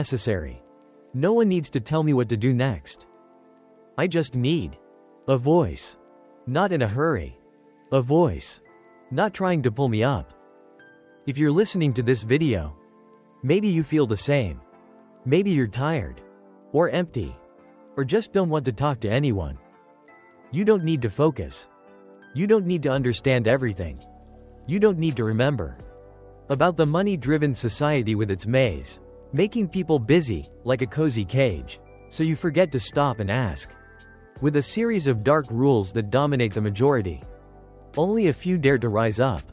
necessary. No one needs to tell me what to do next. I just need a voice. Not in a hurry. A voice. Not trying to pull me up. If you're listening to this video, maybe you feel the same. Maybe you're tired. Or empty. Or just don't want to talk to anyone. You don't need to focus. You don't need to understand everything. You don't need to remember about the money-driven society with its maze, making people busy, like a cozy cage, so you forget to stop and ask. With a series of dark rules that dominate the majority, only a few dare to rise up.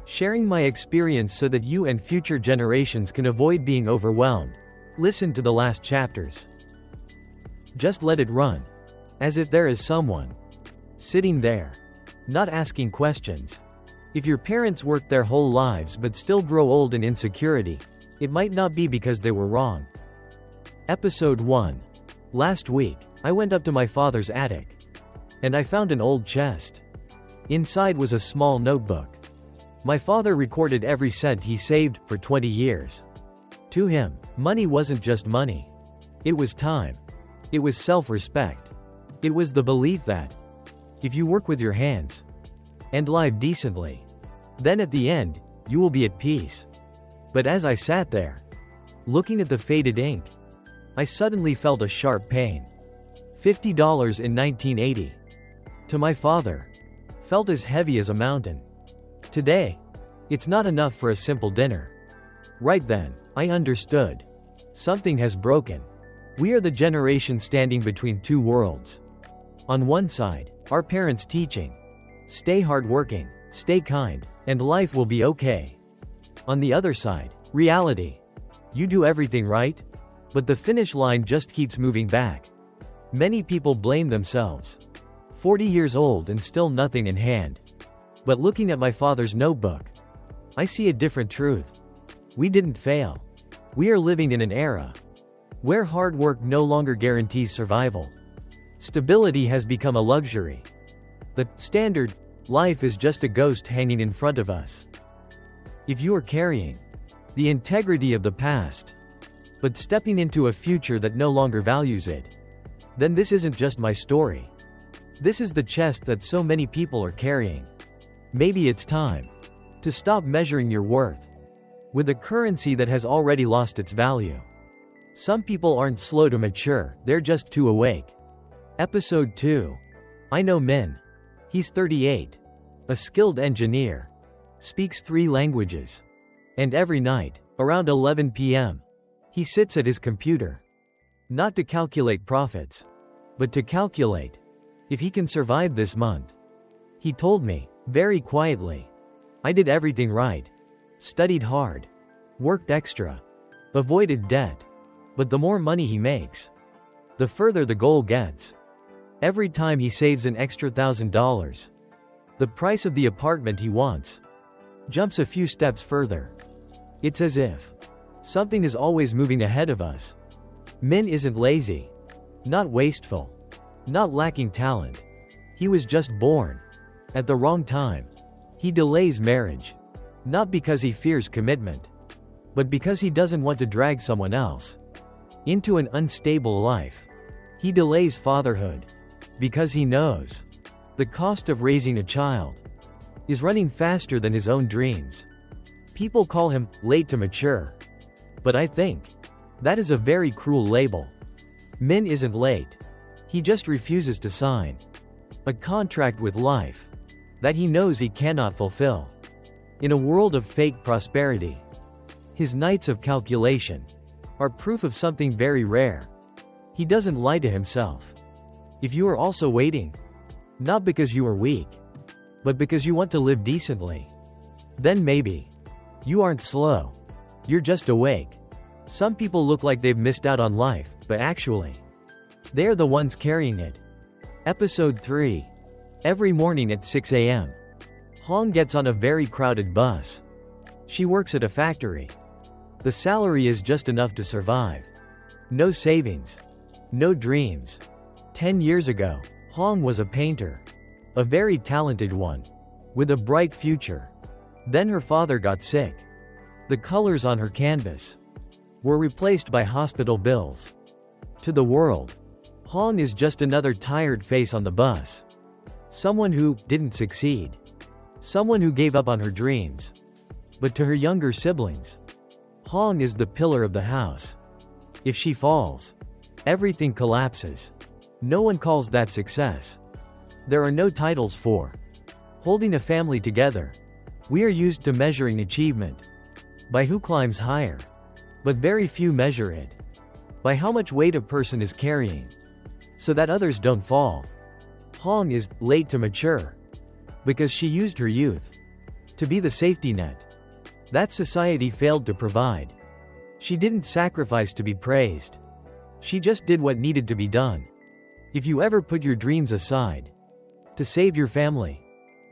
Sharing my experience so that you and future generations can avoid being overwhelmed. Listen to the last chapters. Just let it run. As if there is someone sitting there, not asking questions. If your parents worked their whole lives but still grow old in insecurity, it might not be because they were wrong. Episode 1. Last week, I went up to my father's attic. And I found an old chest. Inside was a small notebook. My father recorded every cent he saved for 20 years. To him, money wasn't just money. It was time. It was self-respect. It was the belief that if you work with your hands and live decently, then at the end, you will be at peace. But as I sat there, looking at the faded ink, I suddenly felt a sharp pain. $50 in 1980. To my father, felt as heavy as a mountain. Today, it's not enough for a simple dinner. Right then, I understood. Something has broken. We are the generation standing between two worlds. On one side, our parents' teaching. Stay hardworking, stay kind, and life will be okay. On the other side, reality. You do everything right, but the finish line just keeps moving back. Many people blame themselves. 40 years old and still nothing in hand. But looking at my father's notebook, I see a different truth. We didn't fail. We are living in an era where hard work no longer guarantees survival. Stability has become a luxury. The standard life is just a ghost hanging in front of us. If you are carrying the integrity of the past, but stepping into a future that no longer values it, then this isn't just my story. This is the chest that so many people are carrying. Maybe it's time to stop measuring your worth with a currency that has already lost its value. Some people aren't slow to mature, they're just too awake. Episode 2. I know Min. He's 38. A skilled engineer. Speaks 3 languages. And every night, around 11 p.m., he sits at his computer. Not to calculate profits, but to calculate if he can survive this month. He told me, very quietly, I did everything right. Studied hard. Worked extra. Avoided debt. But the more money he makes, the further the goal gets. Every time he saves an extra $1,000, the price of the apartment he wants jumps a few steps further. It's as if something is always moving ahead of us. Min isn't lazy. Not wasteful. Not lacking talent. He was just born at the wrong time. He delays marriage. Not because he fears commitment, but because he doesn't want to drag someone else into an unstable life. He delays fatherhood because he knows the cost of raising a child is running faster than his own dreams. People call him late to mature, but I think that is a very cruel label. Min isn't late. He just refuses to sign a contract with life that he knows he cannot fulfill. In a world of fake prosperity, his nights of calculation are proof of something very rare. He doesn't lie to himself. If you are also waiting, not because you are weak, but because you want to live decently, then maybe you aren't slow. You're just awake. Some people look like they've missed out on life, but actually, they are the ones carrying it. Episode 3. Every morning at 6 a.m., Hong gets on a very crowded bus. She works at a factory. The salary is just enough to survive. No savings. No dreams. 10 years ago, Hong was a painter. A very talented one. With a bright future. Then her father got sick. The colors on her canvas were replaced by hospital bills. To the world, Han is just another tired face on the bus. Someone who didn't succeed. Someone who gave up on her dreams. But to her younger siblings, Han is the pillar of the house. If she falls, everything collapses. No one calls that success. There are no titles for holding a family together. We are used to measuring achievement by who climbs higher. But very few measure it by how much weight a person is carrying, so that others don't fall. Han is late to mature because she used her youth to be the safety net that society failed to provide. She didn't sacrifice to be praised. She just did what needed to be done. If you ever put your dreams aside to save your family,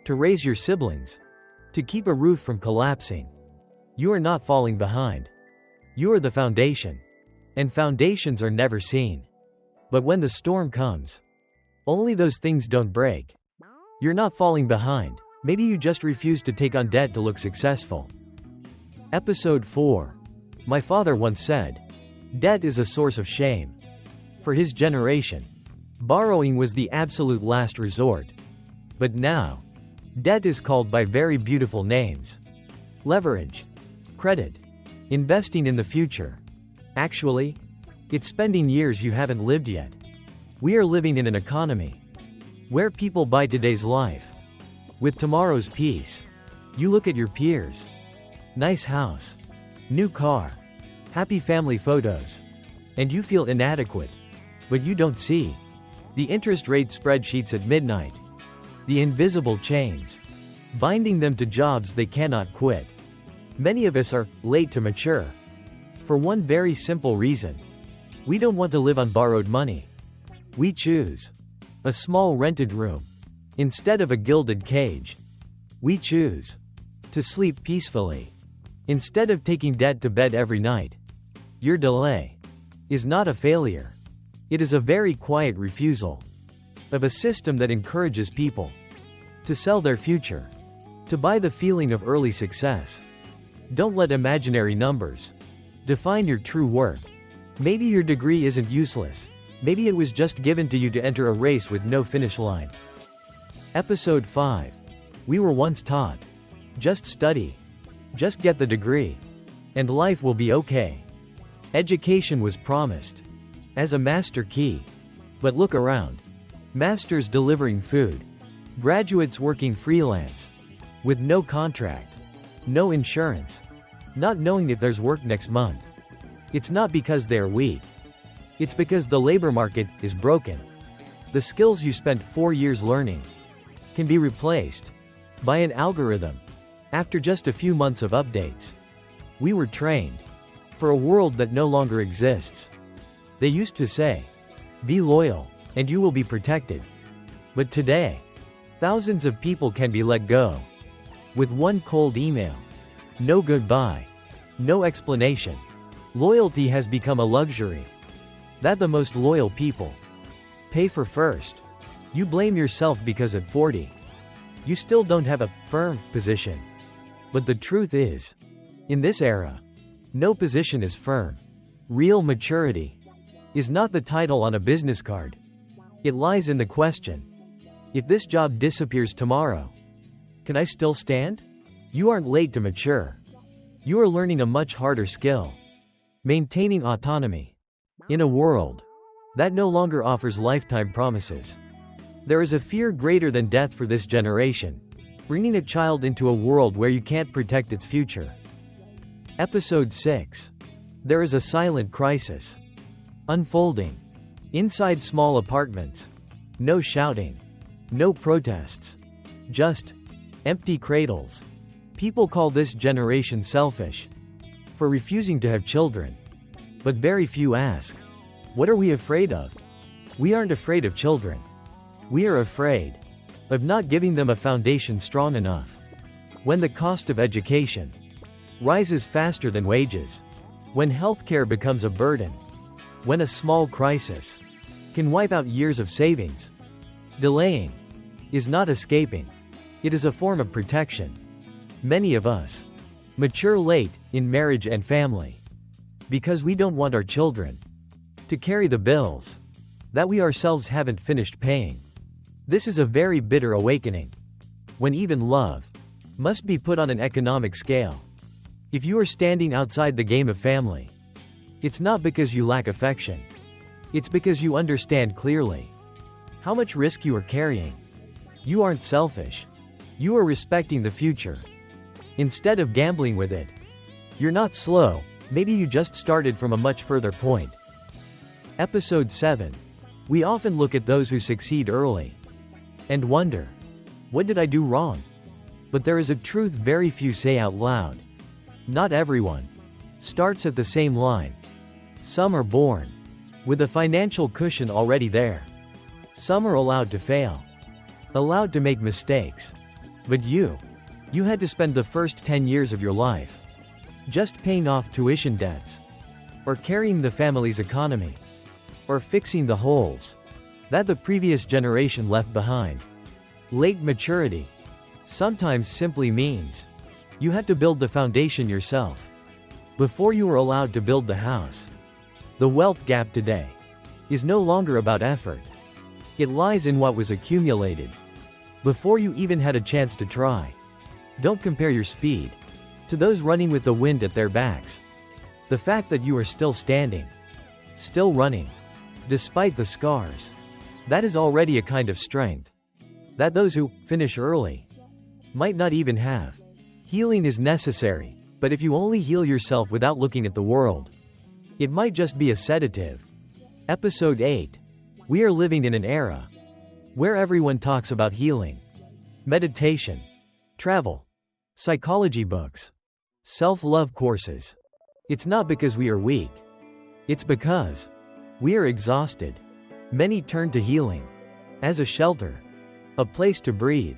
to raise your siblings, to keep a roof from collapsing, you are not falling behind. You are the foundation. And foundations are never seen. But when the storm comes, only those things don't break. You're not falling behind. Maybe you just refuse to take on debt to look successful. Episode 4. My father once said, debt is a source of shame. For his generation, borrowing was the absolute last resort. But now, debt is called by very beautiful names. Leverage, credit, investing in the future. Actually, it's spending years you haven't lived yet. We are living in an economy where people buy today's life with tomorrow's peace. You look at your peers. Nice house, new car, happy family photos, and you feel inadequate. But you don't see the interest rate spreadsheets at midnight, the invisible chains binding them to jobs they cannot quit. Many of us are late to mature for one very simple reason. We don't want to live on borrowed money. We choose a small rented room instead of a gilded cage. We choose to sleep peacefully instead of taking debt to bed every night. Your delay is not a failure. It is a very quiet refusal of a system that encourages people to sell their future, to buy the feeling of early success. Don't let imaginary numbers define your true worth. Maybe your degree isn't useless. Maybe it was just given to you to enter a race with no finish line. Episode 5. We were once taught, just study, just get the degree, and life will be okay. Education was promised as a master key. But look around. Masters delivering food. Graduates working freelance with no contract, no insurance, not knowing if there's work next month. It's not because they're weak. It's because the labor market is broken. The skills you spent 4 years learning can be replaced by an algorithm after just a few months of updates. We were trained for a world that no longer exists. They used to say, be loyal, and you will be protected. But today, thousands of people can be let go with one cold email. No goodbye. No explanation. Loyalty has become a luxury that the most loyal people pay for first. You blame yourself because at 40, you still don't have a firm position. But the truth is, in this era, no position is firm. Real maturity is not the title on a business card. It lies in the question, if this job disappears tomorrow, can I still stand? You aren't late to mature. You are learning a much harder skill. Maintaining autonomy in a world that no longer offers lifetime promises. There is a fear greater than death for this generation, bringing a child into a world where you can't protect its future. Episode 6. There is a silent crisis unfolding inside small apartments. No shouting, no protests, just empty cradles. People call this generation selfish for refusing to have children. But very few ask, what are we afraid of? We aren't afraid of children. We are afraid of not giving them a foundation strong enough. When the cost of education rises faster than wages, when healthcare becomes a burden, when a small crisis can wipe out years of savings, delaying is not escaping. It is a form of protection. Many of us mature late in marriage and family. Because we don't want our children to carry the bills that we ourselves haven't finished paying. This is a very bitter awakening, when even love must be put on an economic scale. If you are standing outside the game of family, it's not because you lack affection. It's because you understand clearly how much risk you are carrying. You aren't selfish. You are respecting the future instead of gambling with it. You're not slow, maybe you just started from a much further point. Episode 7. We often look at those who succeed early and wonder, what did I do wrong? But there is a truth very few say out loud. Not everyone starts at the same line. Some are born with a financial cushion already there. Some are allowed to fail, allowed to make mistakes. But you had to spend the first 10 years of your life just paying off tuition debts, or carrying the family's economy, or fixing the holes that the previous generation left behind. Late maturity sometimes simply means you had to build the foundation yourself before you were allowed to build the house. The wealth gap today is no longer about effort. It lies in what was accumulated before you even had a chance to try. Don't compare your speed to those running with the wind at their backs. The fact that you are still standing, still running, despite the scars, that is already a kind of strength that those who finish early might not even have. Healing is necessary, but if you only heal yourself without looking at the world, it might just be a sedative. Episode 8. We are living in an era where everyone talks about healing, meditation, travel, psychology books, self-love courses. It's not because we are weak. It's because we are exhausted. Many turn to healing as a shelter, a place to breathe,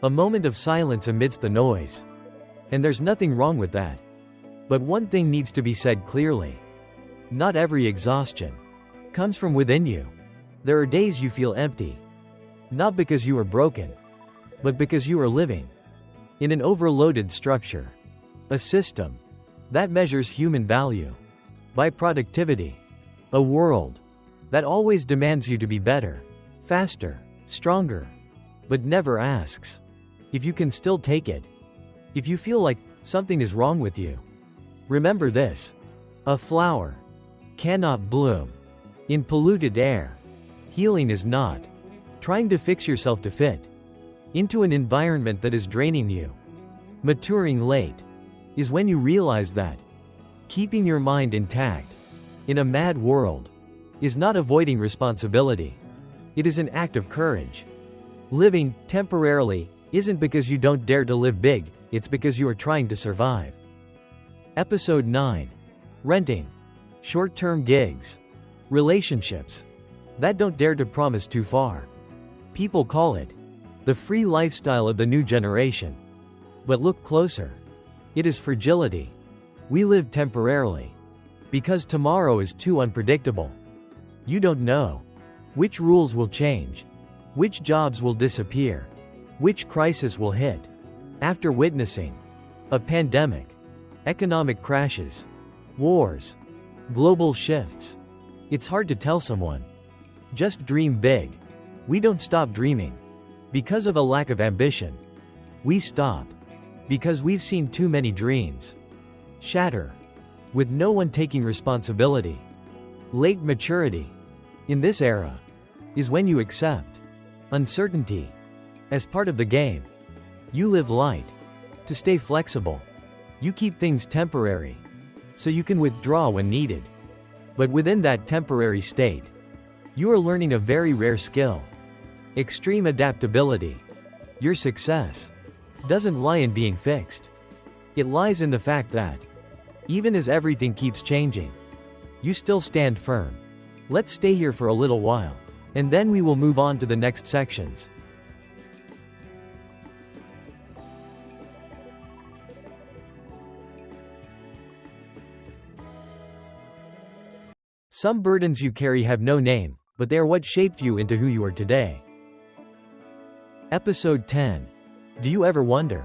a moment of silence amidst the noise. And there's nothing wrong with that. But one thing needs to be said clearly. Not every exhaustion comes from within you. There are days you feel empty. Not because you are broken, but because you are living in an overloaded structure. A system that measures human value by productivity. A world that always demands you to be better, faster, stronger, but never asks if you can still take it. If you feel like something is wrong with you, remember this. A flower cannot bloom in polluted air. Healing is not trying to fix yourself to fit into an environment that is draining you. Maturing late is when you realize that keeping your mind intact in a mad world is not avoiding responsibility. It is an act of courage. Living temporarily isn't because you don't dare to live big, it's because you are trying to survive. Episode 9. Renting. Short-term gigs. Relationships that don't dare to promise too far. People call it the free lifestyle of the new generation. But look closer. It is fragility. We live temporarily because tomorrow is too unpredictable. You don't know which rules will change, which jobs will disappear, which crisis will hit. After witnessing a pandemic, economic crashes, wars, global shifts, it's hard to tell someone, just dream big. We don't stop dreaming because of a lack of ambition. We stop because we've seen too many dreams shatter with no one taking responsibility. Late maturity in this era is when you accept uncertainty as part of the game. You live light to stay flexible. You keep things temporary so you can withdraw when needed. But within that temporary state, you are learning a very rare skill: extreme adaptability. Your success doesn't lie in being fixed. It lies in the fact that, even as everything keeps changing, you still stand firm. Let's stay here for a little while, and then we will move on to the next sections. Some burdens you carry have no name, but they are what shaped you into who you are today. Episode 10. Do you ever wonder,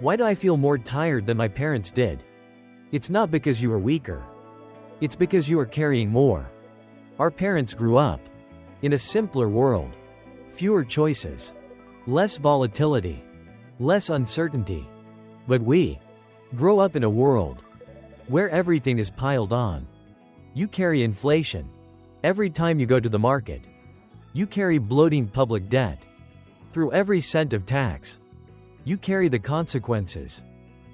why do I feel more tired than my parents did? It's not because you are weaker. It's because you are carrying more. Our parents grew up in a simpler world. Fewer choices. Less volatility. Less uncertainty. But we grow up in a world where everything is piled on. You carry inflation every time you go to the market. You carry bloating public debt through every cent of tax. You carry the consequences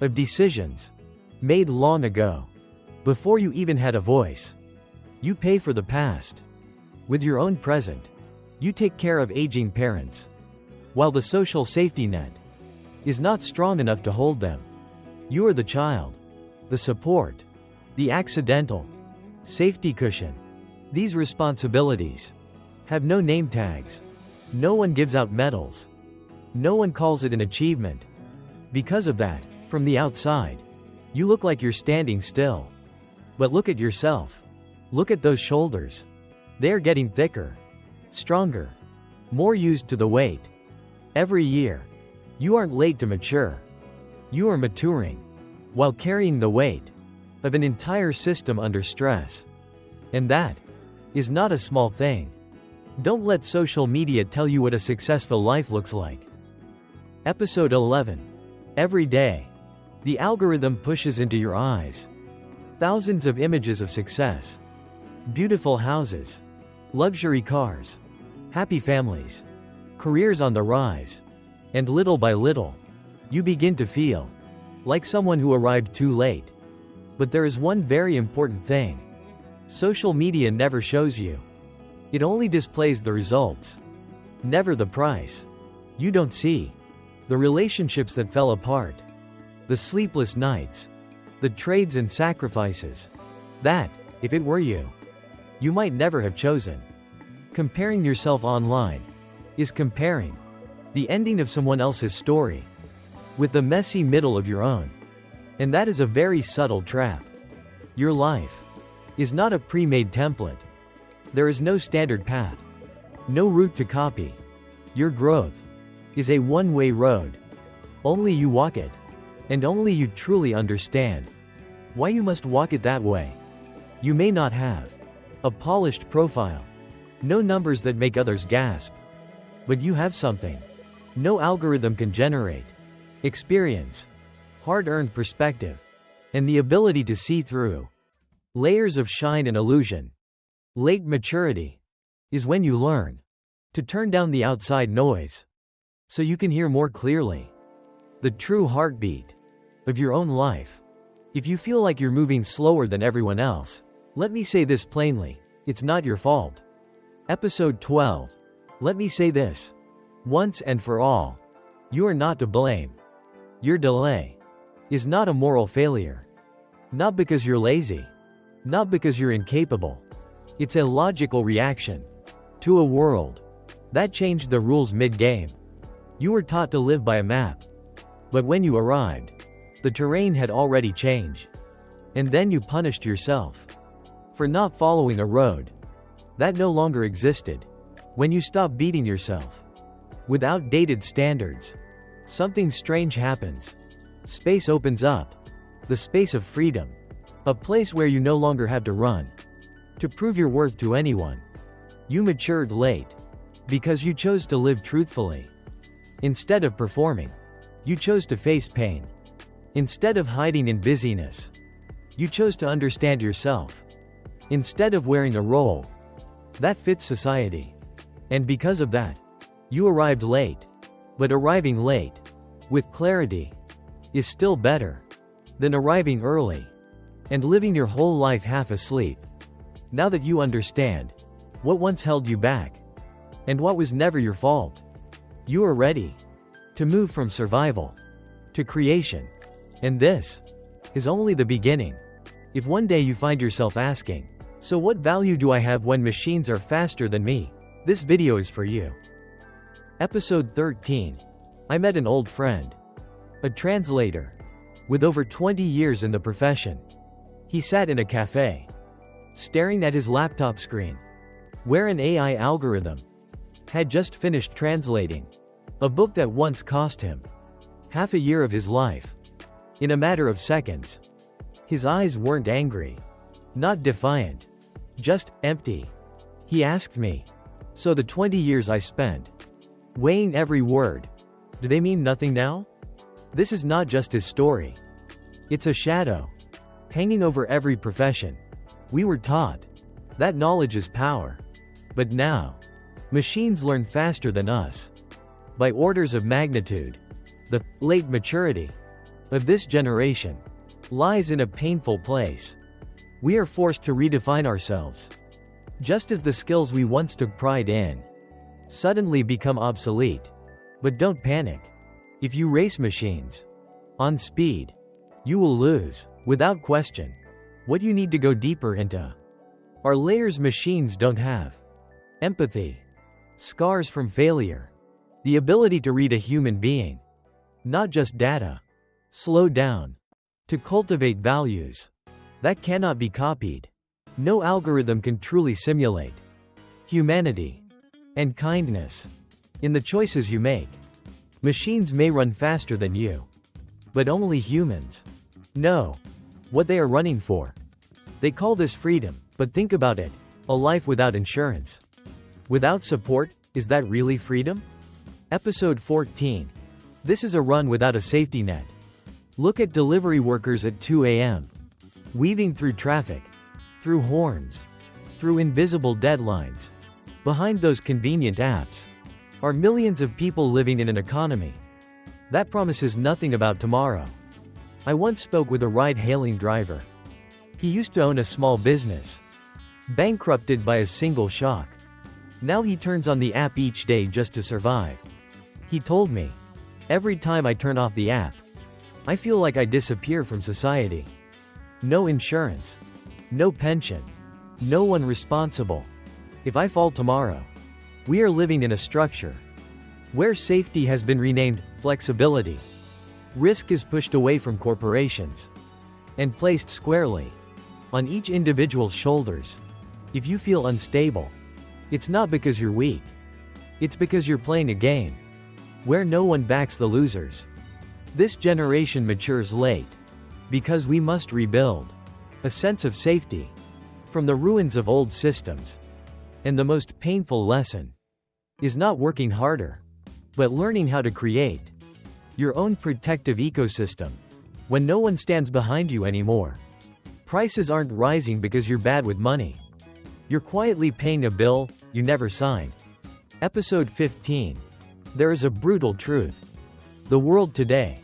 of decisions made long ago, before you even had a voice. You pay for the past with your own present. You take care of aging parents, while the social safety net is not strong enough to hold them. You are the child, the support, the accidental safety cushion. These responsibilities have no name tags. No one gives out medals. No one calls it an achievement. Because of that, from the outside, you look like you're standing still. But look at yourself. Look at those shoulders. They are getting thicker, stronger, more used to the weight. Every year, you aren't late to mature. You are maturing while carrying the weight of an entire system under stress. And that is not a small thing. Don't let social media tell you what a successful life looks like. Episode 11. Every day, the algorithm pushes into your eyes thousands of images of success. Beautiful houses, luxury cars, happy families, careers on the rise. And little by little, you begin to feel like someone who arrived too late. But there is one very important thing. Social media never shows you. It only displays the results, never the price. You don't see the relationships that fell apart, the sleepless nights, the trades and sacrifices that, if it were you, you might never have chosen. Comparing yourself online is comparing the ending of someone else's story with the messy middle of your own. And that is a very subtle trap. Your life is not a pre-made template. There is no standard path, no route to copy. Your growth is a one-way road. Only you walk it, and only you truly understand why you must walk it that way. You may not have a polished profile, no numbers that make others gasp, but you have something no algorithm can generate: experience, hard-earned perspective, and the ability to see through layers of shine and illusion. Late maturity is when you learn to turn down the outside noise so you can hear more clearly the true heartbeat of your own life. If you feel like you're moving slower than everyone else, let me say this plainly: it's not your fault. Episode 12. Let me say this once and for all: you are not to blame. Your delay is not a moral failure. Not because you're lazy. Not because you're incapable. It's a logical reaction to a world that changed the rules mid-game. You were taught to live by a map. But when you arrived, the terrain had already changed. And then you punished yourself for not following a road that no longer existed. When you stop beating yourself with outdated standards, something strange happens. Space opens up. The space of freedom. A place where you no longer have to run to prove your worth to anyone. You matured late because you chose to live truthfully. Instead of performing, you chose to face pain. Instead of hiding in busyness, you chose to understand yourself. Instead of wearing a role that fits society. And because of that, you arrived late. But arriving late with clarity is still better than arriving early and living your whole life half asleep. Now that you understand what once held you back and what was never your fault, you are ready to move from survival to creation. And this is only the beginning. If one day you find yourself asking, so what value do I have when machines are faster than me? This video is for you. Episode 13. I met an old friend, a translator with over 20 years in the profession. He sat in a cafe, staring at his laptop screen, where an AI algorithm had just finished translating a book that once cost him half a year of his life. In a matter of seconds, his eyes weren't angry. Not defiant. Just empty. He asked me, "So the 20 years I spent weighing every word, do they mean nothing now?" This is not just his story. It's a shadow hanging over every profession. We were taught that knowledge is power. But now, machines learn faster than us. By orders of magnitude. The late maturity of this generation lies in a painful place. We are forced to redefine ourselves. Just as the skills we once took pride in suddenly become obsolete. But don't panic. If you race machines on speed, you will lose, without question. What you need to go deeper into are layers machines don't have. Empathy. Scars from failure. The ability to read a human being. Not just data. Slow down. To cultivate values that cannot be copied. No algorithm can truly simulate humanity and kindness in the choices you make. Machines may run faster than you, but only humans know what they are running for. They call this freedom, but think about it. A life without insurance, without support, is that really freedom? Episode 14. This is a run without a safety net. Look at delivery workers at 2 a.m. weaving through traffic, through horns, through invisible deadlines. Behind those convenient apps are millions of people living in an economy that promises nothing about tomorrow. I once spoke with a ride-hailing driver. He used to own a small business, bankrupted by a single shock. Now he turns on the app each day just to survive. He told me, "Every time I turn off the app, I feel like I disappear from society. No insurance, no pension, no one responsible. If I fall tomorrow." We are living in a structure where safety has been renamed flexibility. Risk is pushed away from corporations and placed squarely on each individual's shoulders. If you feel unstable, it's not because you're weak. It's because you're playing a game where no one backs the losers. This generation matures late because we must rebuild a sense of safety from the ruins of old systems. And the most painful lesson is not working harder, but learning how to create your own protective ecosystem when no one stands behind you anymore. Prices aren't rising because you're bad with money. You're quietly paying a bill you never signed. Episode 15. There is a brutal truth. The world today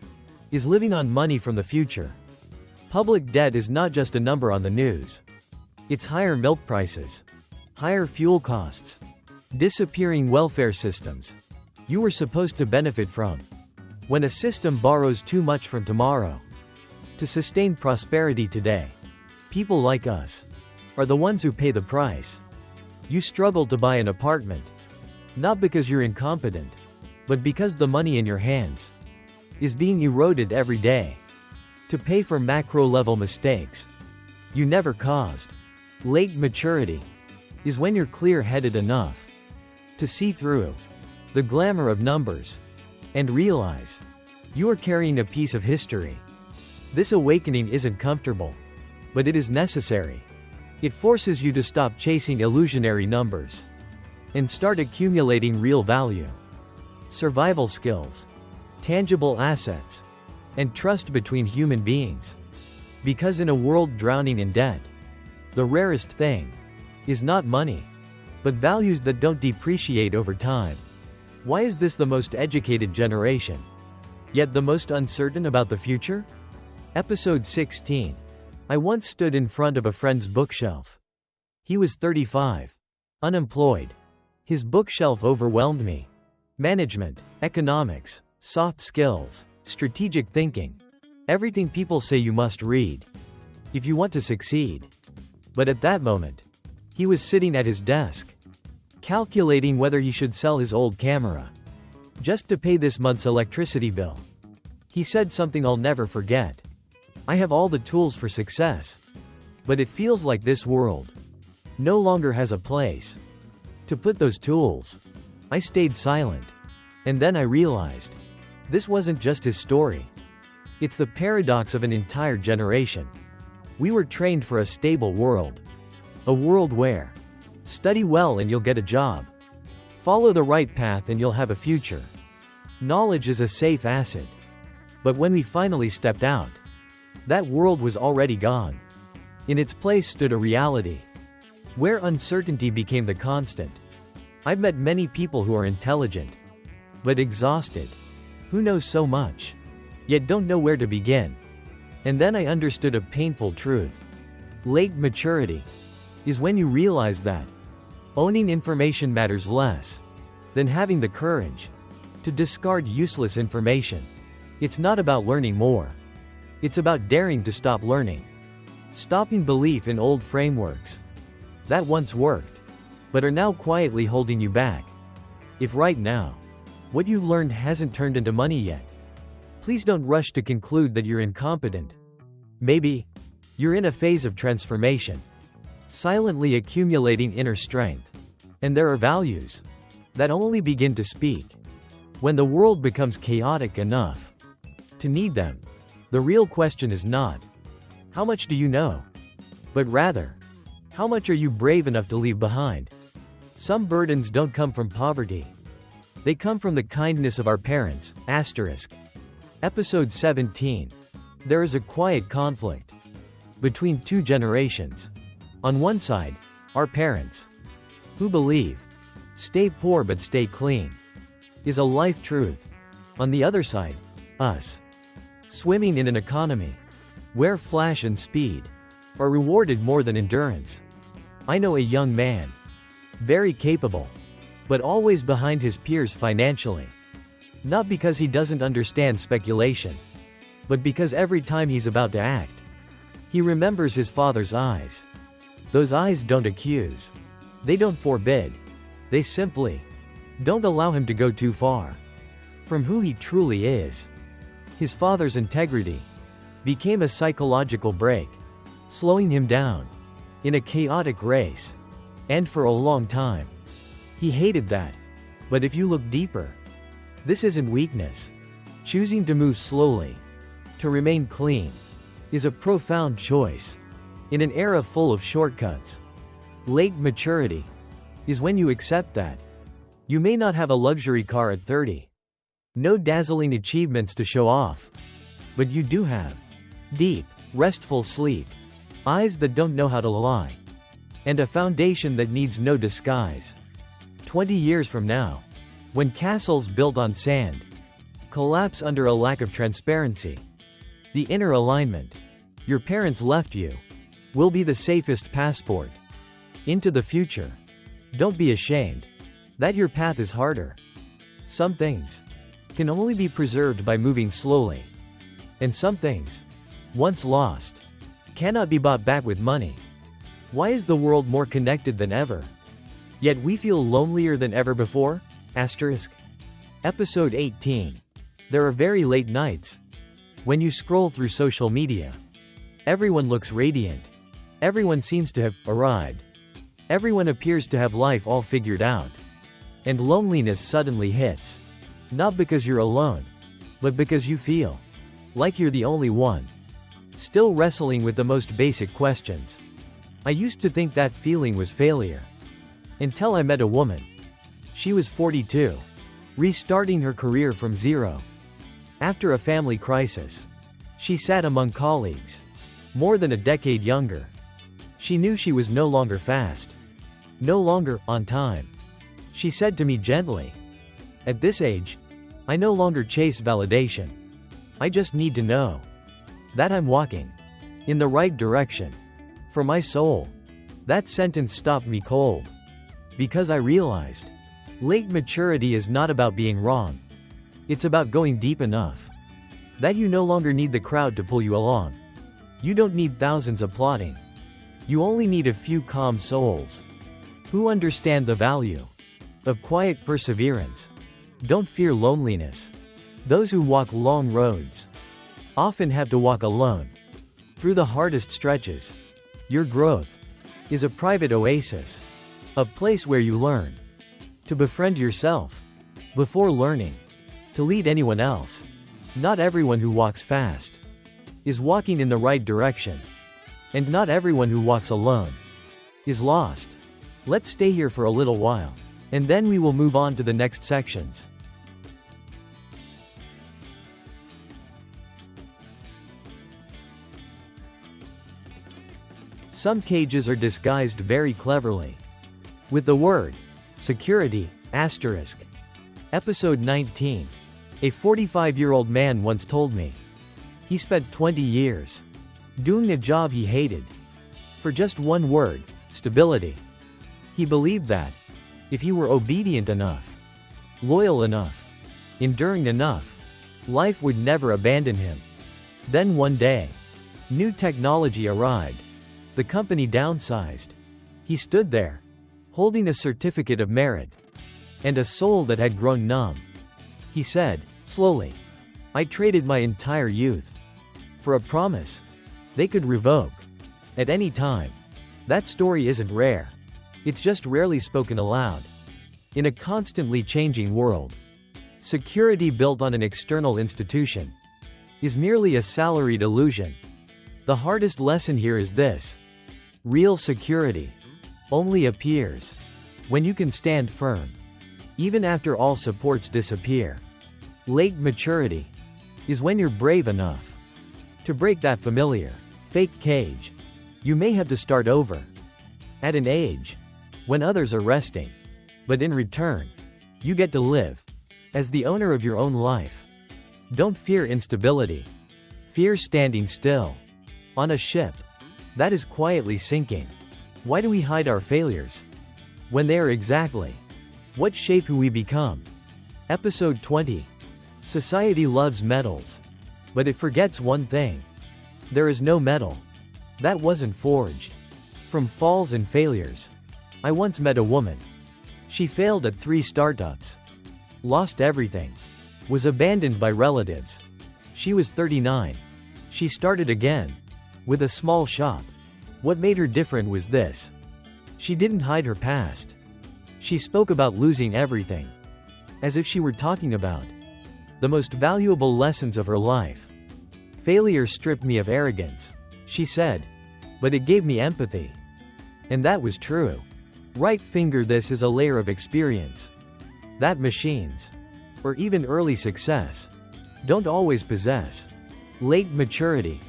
is living on money from the future. Public debt is not just a number on the news. It's higher milk prices, higher fuel costs, disappearing welfare systems you were supposed to benefit from. When a system borrows too much from tomorrow to sustain prosperity today, people like us are the ones who pay the price. You struggle to buy an apartment, not because you're incompetent, but because the money in your hands is being eroded every day to pay for macro-level mistakes you never caused. Late maturity is when you're clear-headed enough to see through the glamour of numbers and realize you are carrying a piece of history. This awakening isn't comfortable, but it is necessary. It forces you to stop chasing illusionary numbers and start accumulating real value, survival skills, tangible assets, and trust between human beings. Because in a world drowning in debt, the rarest thing is not money, but values that don't depreciate over time. Why is this the most educated generation, yet the most uncertain about the future? Episode 16. I once stood in front of a friend's bookshelf. He was 35, unemployed. His bookshelf overwhelmed me. Management, economics, soft skills, strategic thinking. Everything people say you must read if you want to succeed. But at that moment, he was sitting at his desk, calculating whether he should sell his old camera just to pay this month's electricity bill. He said something I'll never forget. "I have all the tools for success, but it feels like this world no longer has a place to put those tools." I stayed silent. And then I realized this wasn't just his story. It's the paradox of an entire generation. We were trained for a stable world. A world where study well and you'll get a job. Follow the right path and you'll have a future. Knowledge is a safe asset. But when we finally stepped out, that world was already gone. In its place stood a reality where uncertainty became the constant. I've met many people who are intelligent, but exhausted, who know so much, yet don't know where to begin. And then I understood a painful truth. Late maturity is when you realize that owning information matters less than having the courage to discard useless information. It's not about learning more. It's about daring to stop learning. Stopping belief in old frameworks that once worked, but are now quietly holding you back. If right now, what you've learned hasn't turned into money yet, please don't rush to conclude that you're incompetent. Maybe you're in a phase of transformation, silently accumulating inner strength. And there are values that only begin to speak when the world becomes chaotic enough to need them. The real question is not, how much do you know? But rather, how much are you brave enough to leave behind? Some burdens don't come from poverty. They come from the kindness of our parents. Episode 17. There is a quiet conflict between two generations. On one side, our parents, who believe, stay poor but stay clean, is a life truth. On the other side, us, swimming in an economy where flash and speed are rewarded more than endurance. I know a young man, very capable, but always behind his peers financially. Not because he doesn't understand speculation, but because every time he's about to act, he remembers his father's eyes. Those eyes don't accuse. They don't forbid. They simply don't allow him to go too far from who he truly is. His father's integrity became a psychological brake, slowing him down in a chaotic race. And for a long time, he hated that. But if you look deeper, this isn't weakness. Choosing to move slowly, to remain clean, is a profound choice. In an era full of shortcuts, late maturity is when you accept that you may not have a luxury car at 30, no dazzling achievements to show off, but you do have deep, restful sleep, eyes that don't know how to lie, and a foundation that needs no disguise. 20 years from now, when castles built on sand collapse under a lack of transparency, the inner alignment your parents left you will be the safest passport into the future. Don't be ashamed that your path is harder. Some things can only be preserved by moving slowly, and some things, once lost, cannot be bought back with money. Why is the world more connected than ever, yet we feel lonelier than ever before? Episode 18. There are very late nights when you scroll through social media. Everyone looks radiant. Everyone seems to have arrived. Everyone appears to have life all figured out. And loneliness suddenly hits. Not because you're alone, but because you feel like you're the only one still wrestling with the most basic questions. I used to think that feeling was failure, until I met a woman. She was 42, restarting her career from zero. After a family crisis, she sat among colleagues, more than a decade younger. She knew she was no longer fast, no longer on time. She said to me gently, "At this age, I no longer chase validation. I just need to know that I'm walking in the right direction for my soul." That sentence stopped me cold, because I realized late maturity is not about being wrong. It's about going deep enough that you no longer need the crowd to pull you along. You don't need thousands applauding. You only need a few calm souls who understand the value of quiet perseverance. Don't fear loneliness. Those who walk long roads often have to walk alone through the hardest stretches. Your growth is a private oasis, a place where you learn to befriend yourself before learning to lead anyone else. Not everyone who walks fast is walking in the right direction. And not everyone who walks alone is lost. Let's stay here for a little while, and then we will move on to the next sections. Some cages are disguised very cleverly with the word security, asterisk. Episode 19. A 45-year-old man once told me he spent 20 years doing a job he hated for just one word, stability. He believed that if he were obedient enough, loyal enough, enduring enough, life would never abandon him. Then one day, new technology arrived. The company downsized. He stood there, holding a certificate of merit and a soul that had grown numb. He said, slowly, I traded my entire youth for a promise they could revoke at any time. That story isn't rare. It's just rarely spoken aloud. In a constantly changing world, security built on an external institution is merely a salaried illusion. The hardest lesson here is this: real security only appears when you can stand firm, even after all supports disappear. Late maturity is when you're brave enough to break that familiar, fake cage. You may have to start over at an age when others are resting, but in return, you get to live as the owner of your own life. Don't fear instability. Fear standing still on a ship that is quietly sinking. Why do we hide our failures when they are exactly what shape who we become? Episode 20. Society loves medals, but it forgets one thing. There is no medal that wasn't forged from falls and failures. I once met a woman. She failed at 3 startups, lost everything, was abandoned by relatives. She was 39. She started again with a small shop. What made her different was this: she didn't hide her past. She spoke about losing everything, as if she were talking about the most valuable lessons of her life. Failure stripped me of arrogance, she said, but it gave me empathy. And that was true. Right finger, this is a layer of experience that machines, or even early success, don't always possess. Late maturity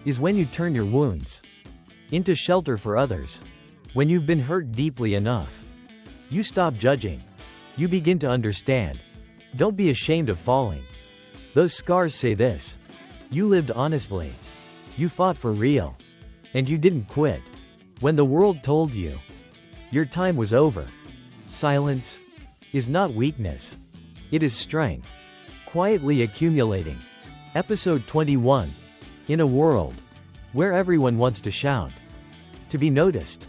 is when you turn your wounds into shelter for others. When you've been hurt deeply enough, you stop judging. You begin to understand. Don't be ashamed of falling. Those scars say this: you lived honestly. You fought for real. And you didn't quit when the world told you your time was over. Silence is not weakness. It is strength, quietly accumulating. Episode 21. In a world where everyone wants to shout, to be noticed,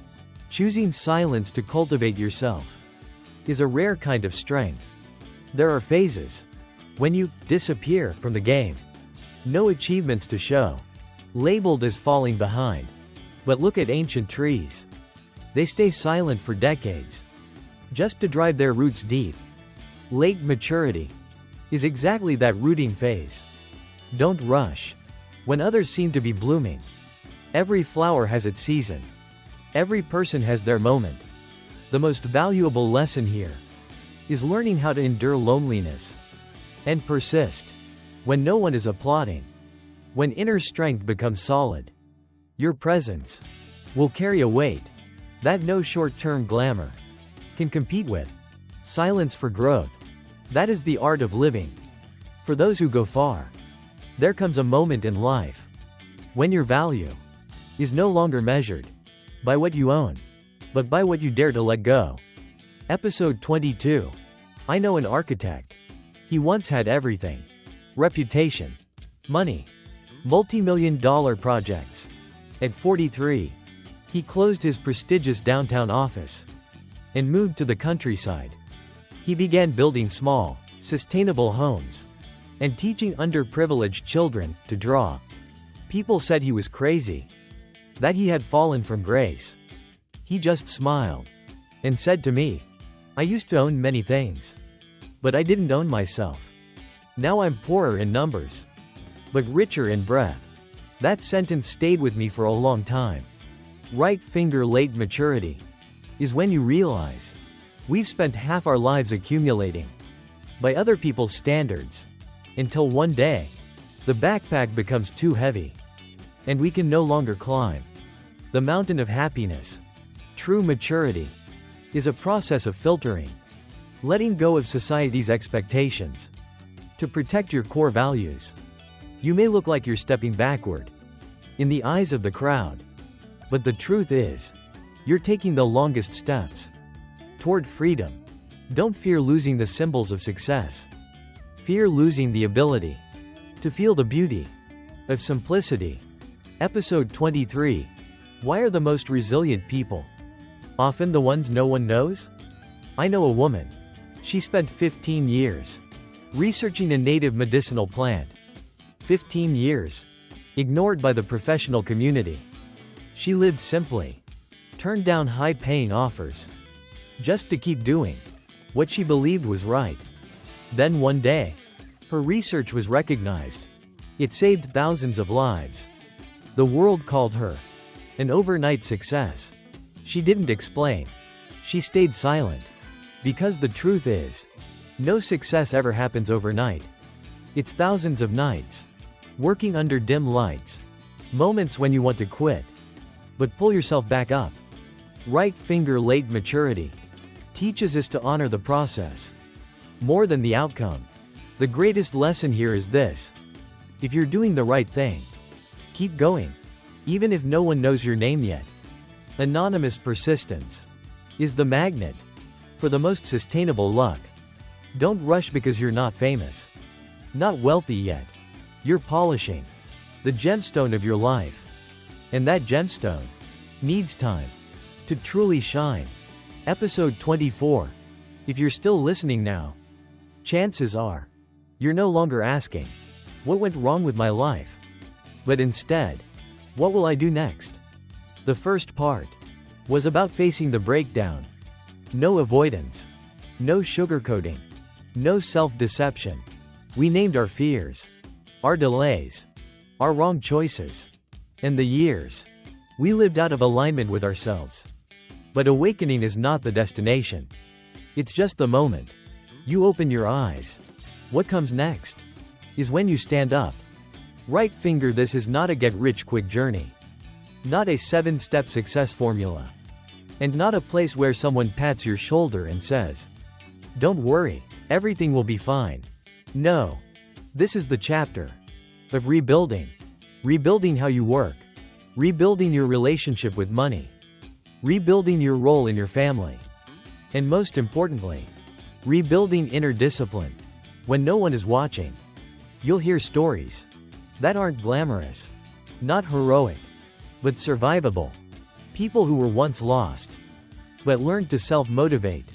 choosing silence to cultivate yourself is a rare kind of strength. There are phases when you disappear from the game. No achievements to show, labeled as falling behind. But look at ancient trees. They stay silent for decades, just to drive their roots deep. Late maturity is exactly that rooting phase. Don't rush when others seem to be blooming. Every flower has its season. Every person has their moment. The most valuable lesson here is learning how to endure loneliness and persist when no one is applauding. When inner strength becomes solid, your presence will carry a weight that no short-term glamour can compete with. Silence for growth. That is the art of living. For those who go far, there comes a moment in life when your value is no longer measured by what you own, but by what you dare to let go. Episode 22. I know an architect. He once had everything: reputation, money, multi-million-dollar projects. At 43, he closed his prestigious downtown office and moved to the countryside. He began building small, sustainable homes and teaching underprivileged children to draw. People said he was crazy, that he had fallen from grace. He just smiled and said to me, I used to own many things, but I didn't own myself. Now I'm poorer in numbers, but richer in breath. That sentence stayed with me for a long time. Right finger late maturity is when you realize we've spent half our lives accumulating by other people's standards, until one day the backpack becomes too heavy and we can no longer climb the mountain of happiness. True maturity is a process of filtering, letting go of society's expectations to protect your core values. You may look like you're stepping backward in the eyes of the crowd, but the truth is, you're taking the longest steps toward freedom. Don't fear losing the symbols of success. Fear losing the ability to feel the beauty of simplicity. Episode 23. Why are the most resilient people often the ones no one knows? I know a woman. She spent 15 years researching a native medicinal plant. 15 years ignored by the professional community. She lived simply, turned down high-paying offers, just to keep doing what she believed was right. Then one day, her research was recognized. It saved thousands of lives. The world called her an overnight success. She didn't explain. She stayed silent. Because the truth is, no success ever happens overnight. It's thousands of nights, working under dim lights, moments when you want to quit, but pull yourself back up. Right finger late maturity teaches us to honor the process more than the outcome. The greatest lesson here is this: if you're doing the right thing, keep going, even if no one knows your name yet. Anonymous persistence is the magnet for the most sustainable luck. Don't rush because you're not famous, not wealthy yet. You're polishing the gemstone of your life, and that gemstone needs time to truly shine. Episode 24. If you're still listening now, chances are you're no longer asking, what went wrong with my life? But instead, what will I do next? The first part was about facing the breakdown. No avoidance, no sugarcoating, no self-deception. We named our fears, our delays, our wrong choices, and the years we lived out of alignment with ourselves. But awakening is not the destination. It's just the moment you open your eyes. What comes next is when you stand up. Right finger, this is not a get-rich-quick journey. Not a 7-step success formula. And not a place where someone pats your shoulder and says, "Don't worry, everything will be fine." No. This is the chapter of rebuilding. Rebuilding how you work. Rebuilding your relationship with money. Rebuilding your role in your family. And most importantly, rebuilding inner discipline. When no one is watching, you'll hear stories that aren't glamorous, not heroic, but survivable. People who were once lost, but learned to self-motivate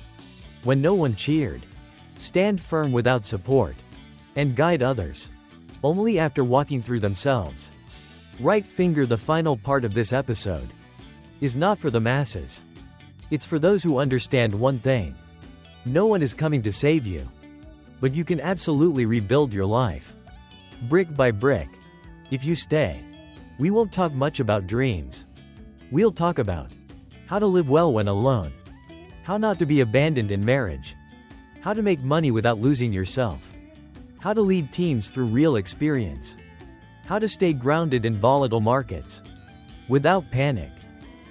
when no one cheered, stand firm without support, and guide others only after walking through themselves. Right finger, the final part of this episode is not for the masses. It's for those who understand one thing: no one is coming to save you, but you can absolutely rebuild your life, brick by brick. If you stay, we won't talk much about dreams. We'll talk about how to live well when alone, how not to be abandoned in marriage, how to make money without losing yourself, how to lead teams through real experience, how to stay grounded in volatile markets without panic.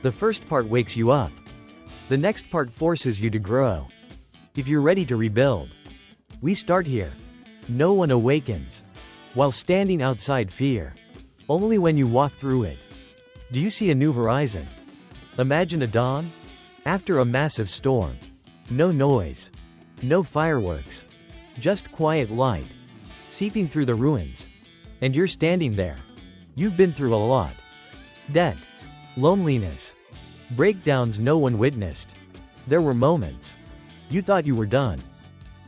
The first part wakes you up. The next part forces you to grow. If you're ready to rebuild, we start here. No one awakens while standing outside fear. Only when you walk through it. Do you see a new horizon? Imagine a dawn after a massive storm. No noise, no fireworks, just quiet light seeping through the ruins. And you're standing there. You've been through a lot. Debt, loneliness, breakdowns no one witnessed. There were moments you thought you were done.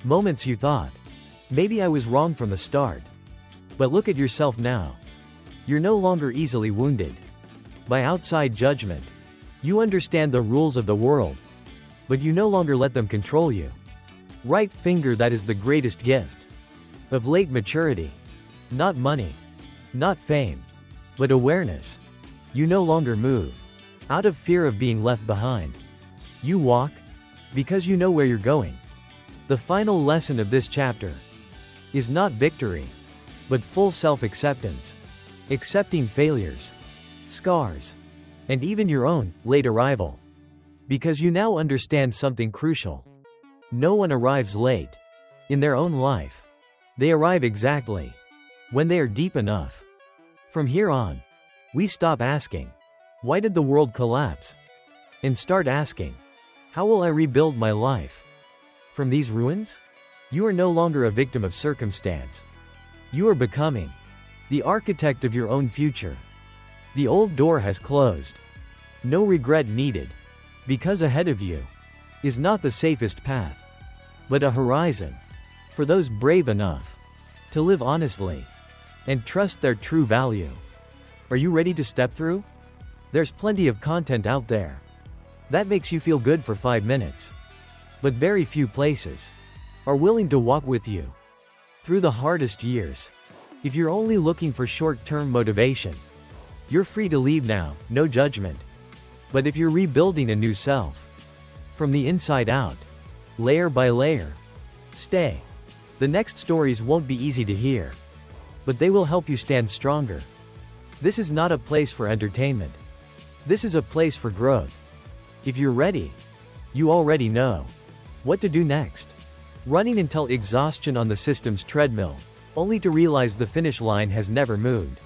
Moments you thought, maybe I was wrong from the start. But look at yourself now. You're no longer easily wounded by outside judgment. You understand the rules of the world, but you no longer let them control you. Right finger, that is the greatest gift of late maturity. Not money, not fame, But awareness. You no longer move. Out of fear of being left behind. You walk. Because you know where you're going. The final lesson of this chapter is not victory, but full self-acceptance. Accepting failures, scars, and even your own late arrival. Because you now understand something crucial. No one arrives late. In their own life. They arrive exactly when they are deep enough. From here on, we stop asking, why did the world collapse? And start asking, how will I rebuild my life? From these ruins? You are no longer a victim of circumstance. You are becoming the architect of your own future. The old door has closed. No regret needed. Because ahead of you is not the safest path, but a horizon for those brave enough to live honestly and trust their true value. Are you ready to step through? There's plenty of content out there that makes you feel good for 5 minutes. But very few places are willing to walk with you through the hardest years. If you're only looking for short-term motivation, you're free to leave now, no judgment. But if you're rebuilding a new self from the inside out, layer by layer, stay. The next stories won't be easy to hear, but they will help you stand stronger. This is not a place for entertainment. This is a place for growth. If you're ready, you already know what to do next. Running until exhaustion on the system's treadmill, only to realize the finish line has never moved.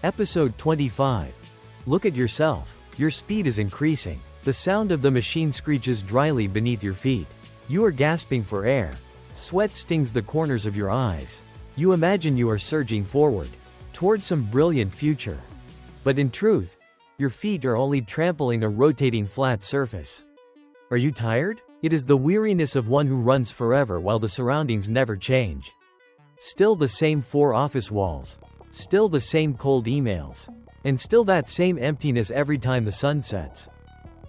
Episode 25. Look at yourself. Your speed is increasing. The sound of the machine screeches dryly beneath your feet. You are gasping for air. Sweat stings the corners of your eyes. You imagine you are surging forward toward some brilliant future. But in truth, your feet are only trampling a rotating flat surface. Are you tired? It is the weariness of one who runs forever while the surroundings never change. Still the same 4 office walls. Still the same cold emails. And still that same emptiness every time the sun sets.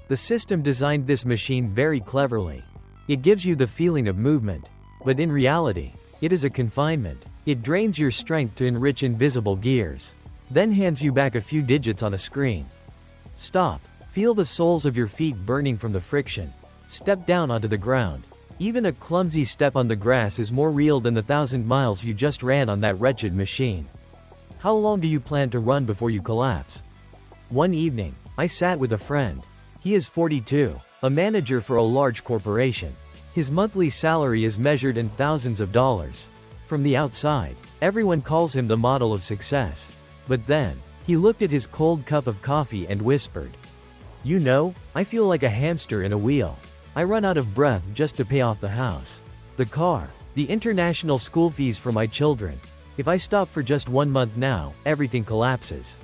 The system designed this machine very cleverly. It gives you the feeling of movement. But in reality, it is a confinement. It drains your strength to enrich invisible gears. Then hands you back a few digits on a screen. Stop. Feel the soles of your feet burning from the friction. Step down onto the ground. Even a clumsy step on the grass is more real than the 1,000 miles you just ran on that wretched machine. How long do you plan to run before you collapse? One evening, I sat with a friend. He is 42, a manager for a large corporation. His monthly salary is measured in thousands of dollars. From the outside, everyone calls him the model of success. But then, he looked at his cold cup of coffee and whispered, "You know, I feel like a hamster in a wheel. I run out of breath just to pay off the house, the car, the international school fees for my children. If I stop for just 1 month now, everything collapses."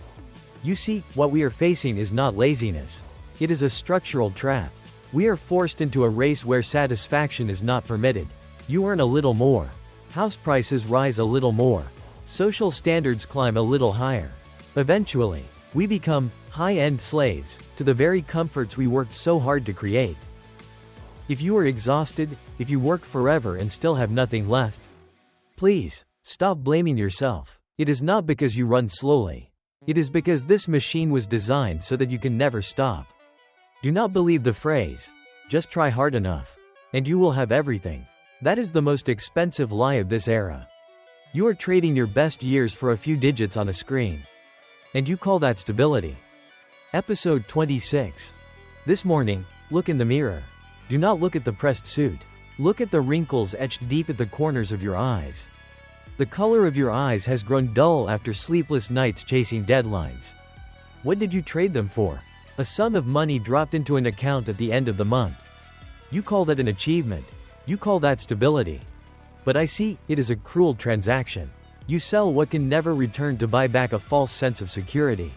You see, what we are facing is not laziness. It is a structural trap. We are forced into a race where satisfaction is not permitted. You earn a little more. House prices rise a little more. Social standards climb a little higher. Eventually, we become high-end slaves to the very comforts we worked so hard to create. If you are exhausted, if you work forever and still have nothing left, please, stop blaming yourself. It is not because you run slowly. It is because this machine was designed so that you can never stop. Do not believe the phrase, "Just try hard enough, and you will have everything." That is the most expensive lie of this era. You are trading your best years for a few digits on a screen. And you call that stability. Episode 26. This morning, look in the mirror. Do not look at the pressed suit. Look at the wrinkles etched deep at the corners of your eyes. The color of your eyes has grown dull after sleepless nights chasing deadlines. What did you trade them for? A sum of money dropped into an account at the end of the month. You call that an achievement. You call that stability. But I see, it is a cruel transaction. You sell what can never return to buy back a false sense of security.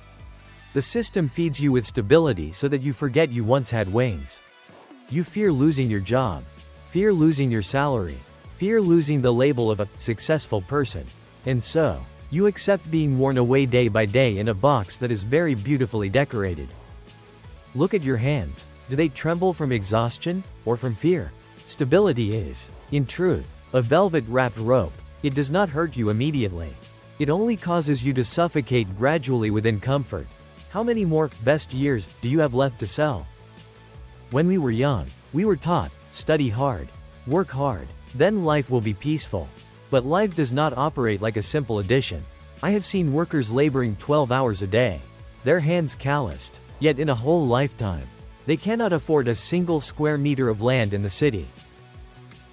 The system feeds you with stability so that you forget you once had wings. You fear losing your job. Fear losing your salary. Fear losing the label of a successful person. And so, you accept being worn away day by day in a box that is very beautifully decorated. Look at your hands. Do they tremble from exhaustion, or from fear? Stability is, in truth, a velvet-wrapped rope. It does not hurt you immediately. It only causes you to suffocate gradually within comfort. How many more best years do you have left to sell? When we were young, we were taught, study hard, work hard, then life will be peaceful. But life does not operate like a simple addition. I have seen workers laboring 12 hours a day, their hands calloused, yet in a whole lifetime, they cannot afford a single square meter of land in the city.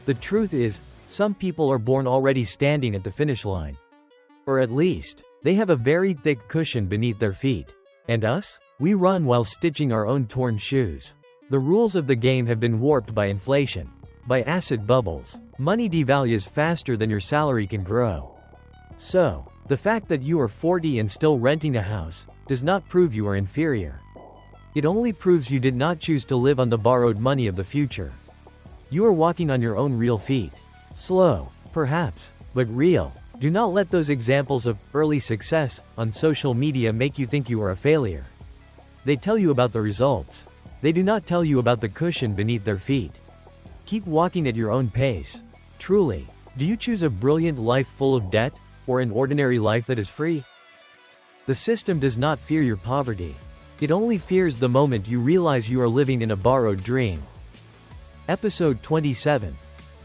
The truth is, some people are born already standing at the finish line. Or at least, they have a very thick cushion beneath their feet. And us? We run while stitching our own torn shoes. The rules of the game have been warped by inflation, by acid bubbles. Money devalues faster than your salary can grow. So, the fact that you are 40 and still renting a house does not prove you are inferior. It only proves you did not choose to live on the borrowed money of the future. You are walking on your own real feet. Slow, perhaps, but real. Do not let those examples of early success on social media make you think you are a failure. They tell you about the results. They do not tell you about the cushion beneath their feet. Keep walking at your own pace. Truly, do you choose a brilliant life full of debt, or an ordinary life that is free? The system does not fear your poverty. It only fears the moment you realize you are living in a borrowed dream. Episode 27.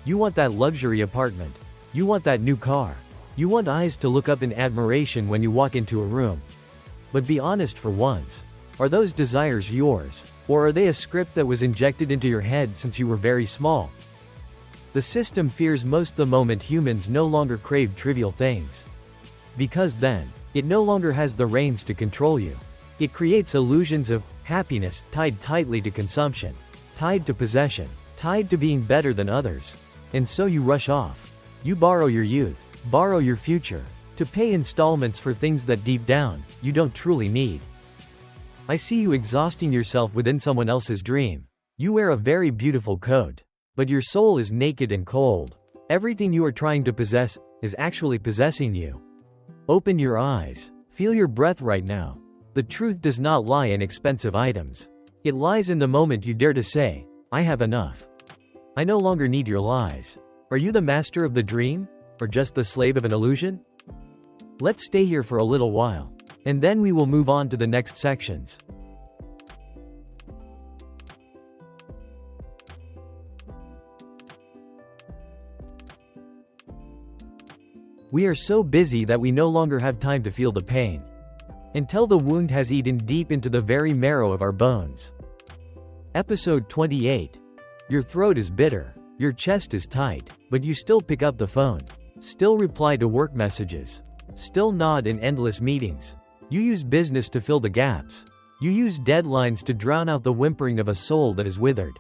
You want that luxury apartment. You want that new car. You want eyes to look up in admiration when you walk into a room. But be honest for once. Are those desires yours, or are they a script that was injected into your head since you were very small? The system fears most the moment humans no longer crave trivial things. Because then, it no longer has the reins to control you. It creates illusions of happiness tied tightly to consumption, tied to possession, tied to being better than others. And so you rush off. You borrow your youth, borrow your future, to pay installments for things that deep down, you don't truly need. I see you exhausting yourself within someone else's dream. You wear a very beautiful coat, but your soul is naked and cold. Everything you are trying to possess is actually possessing you. Open your eyes. Feel your breath right now. The truth does not lie in expensive items. It lies in the moment you dare to say, I have enough. I no longer need your lies. Are you the master of the dream, or just the slave of an illusion? Let's stay here for a little while, and then we will move on to the next sections. We are so busy that we no longer have time to feel the pain, until the wound has eaten deep into the very marrow of our bones. Episode 28. Your throat is bitter, your chest is tight, but you still pick up the phone, still reply to work messages, still nod in endless meetings. You use business to fill the gaps. You use deadlines to drown out the whimpering of a soul that is withered.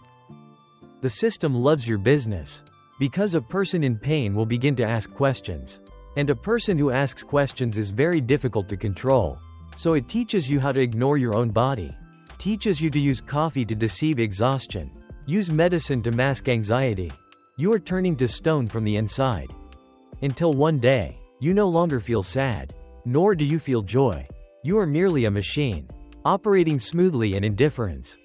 The system loves your business, because a person in pain will begin to ask questions. And a person who asks questions is very difficult to control. So it teaches you how to ignore your own body. Teaches you to use coffee to deceive exhaustion. Use medicine to mask anxiety. You are turning to stone from the inside. Until one day, you no longer feel sad. Nor do you feel joy. You are merely a machine, operating smoothly in indifference.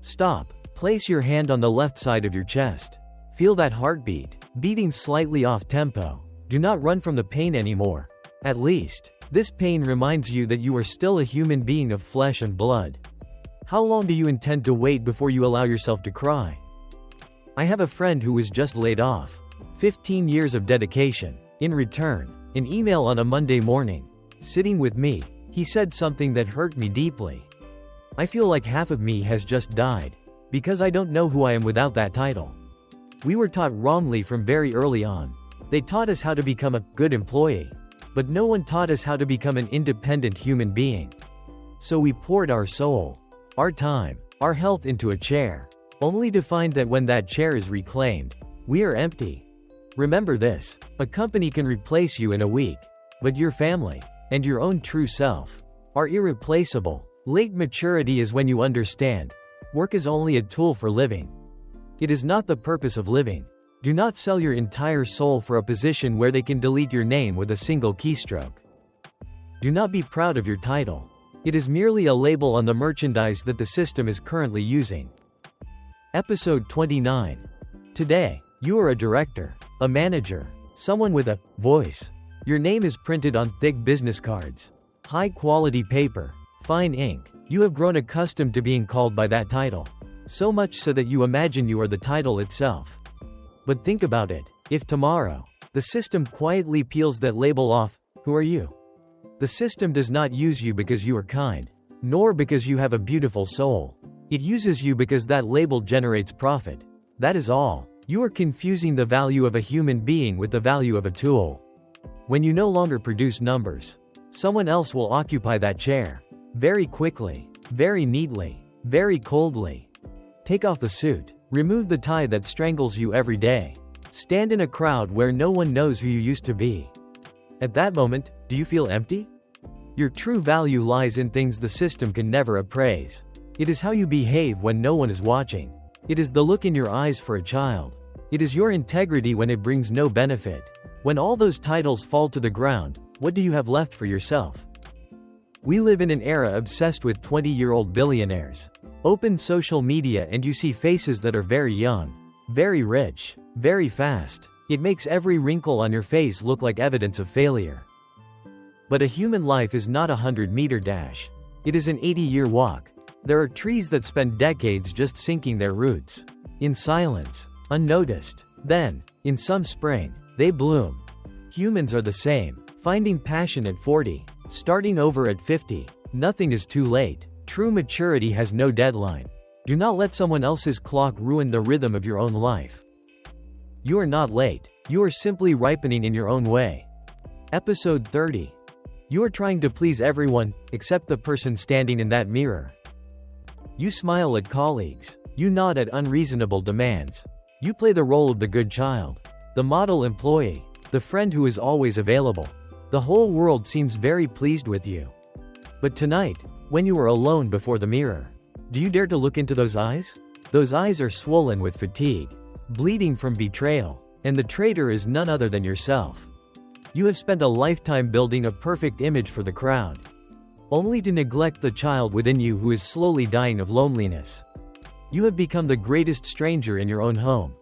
Stop. Place your hand on the left side of your chest. Feel that heartbeat, beating slightly off tempo. Do not run from the pain anymore. At least, this pain reminds you that you are still a human being of flesh and blood. How long do you intend to wait before you allow yourself to cry? I have a friend who was just laid off. 15 years of dedication. In return, an email on a Monday morning. Sitting with me, he said something that hurt me deeply. I feel like half of me has just died, because I don't know who I am without that title. We were taught wrongly from very early on. They taught us how to become a good employee, but no one taught us how to become an independent human being. So we poured our soul, our time, our health into a chair, only to find that when that chair is reclaimed, we are empty. Remember this, a company can replace you in a week, but your family, and your own true self, are irreplaceable. Late maturity is when you understand, work is only a tool for living. It is not the purpose of living. Do not sell your entire soul for a position where they can delete your name with a single keystroke. Do not be proud of your title. It is merely a label on the merchandise that the system is currently using. Episode 29. Today, you are a director, a manager, someone with a voice. Your name is printed on thick business cards. High-quality paper. Fine ink. You have grown accustomed to being called by that title. So much so that you imagine you are the title itself. But think about it. If tomorrow, the system quietly peels that label off, who are you? The system does not use you because you are kind, nor because you have a beautiful soul. It uses you because that label generates profit. That is all. You are confusing the value of a human being with the value of a tool. When you no longer produce numbers, someone else will occupy that chair. Very quickly, very neatly, very coldly. Take off the suit. Remove the tie that strangles you every day. Stand in a crowd where no one knows who you used to be. At that moment, do you feel empty? Your true value lies in things the system can never appraise. It is how you behave when no one is watching. It is the look in your eyes for a child. It is your integrity when it brings no benefit. When all those titles fall to the ground, what do you have left for yourself? We live in an era obsessed with 20-year-old billionaires. Open social media and you see faces that are very young, very rich, very fast. It makes every wrinkle on your face look like evidence of failure. But a human life is not a 100-meter dash. It is an 80-year walk. There are trees that spend decades just sinking their roots. In silence, unnoticed. Then, in some spring, they bloom. Humans are the same. Finding passion at 40. Starting over at 50. Nothing is too late. True maturity has no deadline. Do not let someone else's clock ruin the rhythm of your own life. You are not late. You are simply ripening in your own way. Episode 30. You are trying to please everyone, except the person standing in that mirror. You smile at colleagues. You nod at unreasonable demands. You play the role of the good child, the model employee, the friend who is always available. The whole world seems very pleased with you. But tonight, when you are alone before the mirror, do you dare to look into those eyes? Those eyes are swollen with fatigue, bleeding from betrayal, and the traitor is none other than yourself. You have spent a lifetime building a perfect image for the crowd, only to neglect the child within you who is slowly dying of loneliness. You have become the greatest stranger in your own home.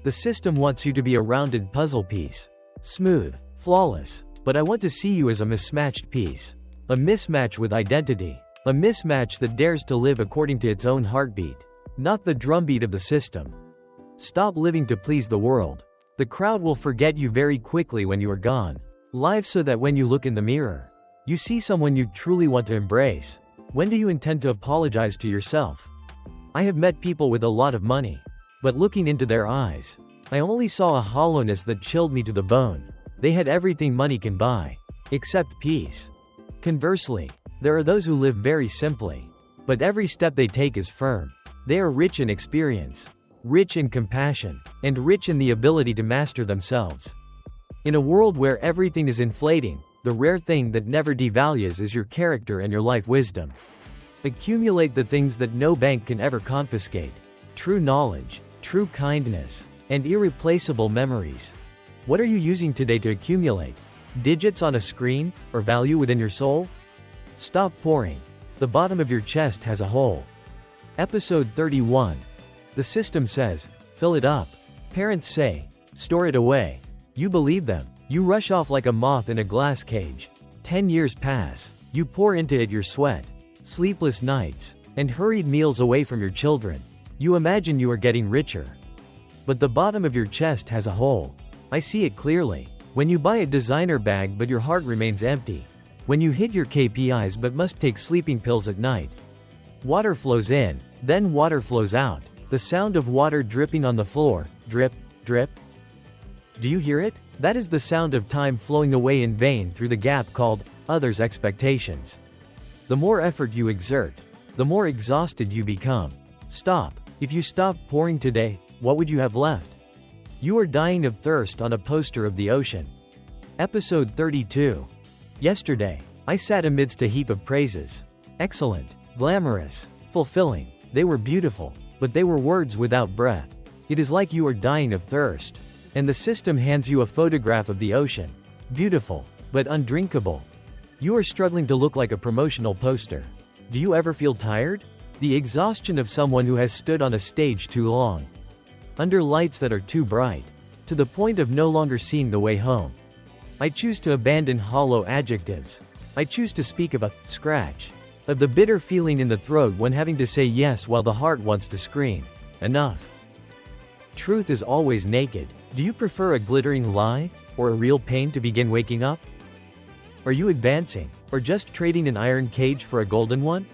The system wants you to be a rounded puzzle piece, smooth, flawless, but I want to see you as a mismatched piece. A mismatch with identity. A mismatch that dares to live according to its own heartbeat, not the drumbeat of the system. Stop living to please the world. The crowd will forget you very quickly when you are gone. Live so that when you look in the mirror, you see someone you truly want to embrace. When do you intend to apologize to yourself? I have met people with a lot of money, but looking into their eyes, I only saw a hollowness that chilled me to the bone. They had everything money can buy, except peace. Conversely, there are those who live very simply, but every step they take is firm. They are rich in experience, rich in compassion, and rich in the ability to master themselves. In a world where everything is inflating, the rare thing that never devalues is your character and your life wisdom. Accumulate the things that no bank can ever confiscate: true knowledge, true kindness, and irreplaceable memories. What are you using today to accumulate? Digits on a screen, or value within your soul? Stop pouring. The bottom of your chest has a hole. Episode 31. The system says, fill it up. Parents say, store it away. You believe them. You rush off like a moth in a glass cage. 10 years pass. You pour into it your sweat, sleepless nights, and hurried meals away from your children. You imagine you are getting richer. But the bottom of your chest has a hole. I see it clearly. When you buy a designer bag but your heart remains empty. When you hit your KPIs but must take sleeping pills at night. Water flows in, then water flows out. The sound of water dripping on the floor, drip, drip. Do you hear it? That is the sound of time flowing away in vain through the gap called others' expectations. The more effort you exert, the more exhausted you become. Stop. If you stop pouring today, what would you have left? You are dying of thirst on a poster of the ocean. Episode 32. Yesterday, I sat amidst a heap of praises. Excellent, glamorous, fulfilling. They were beautiful, but they were words without breath. It is like you are dying of thirst, and the system hands you a photograph of the ocean. Beautiful, but undrinkable. You are struggling to look like a promotional poster. Do you ever feel tired? The exhaustion of someone who has stood on a stage too long, under lights that are too bright, to the point of no longer seeing the way home. I choose to abandon hollow adjectives. I choose to speak of a scratch, of the bitter feeling in the throat when having to say yes while the heart wants to scream, enough. Truth is always naked. Do you prefer a glittering lie, or a real pain to begin waking up? Are you advancing, or just trading an iron cage for a golden one?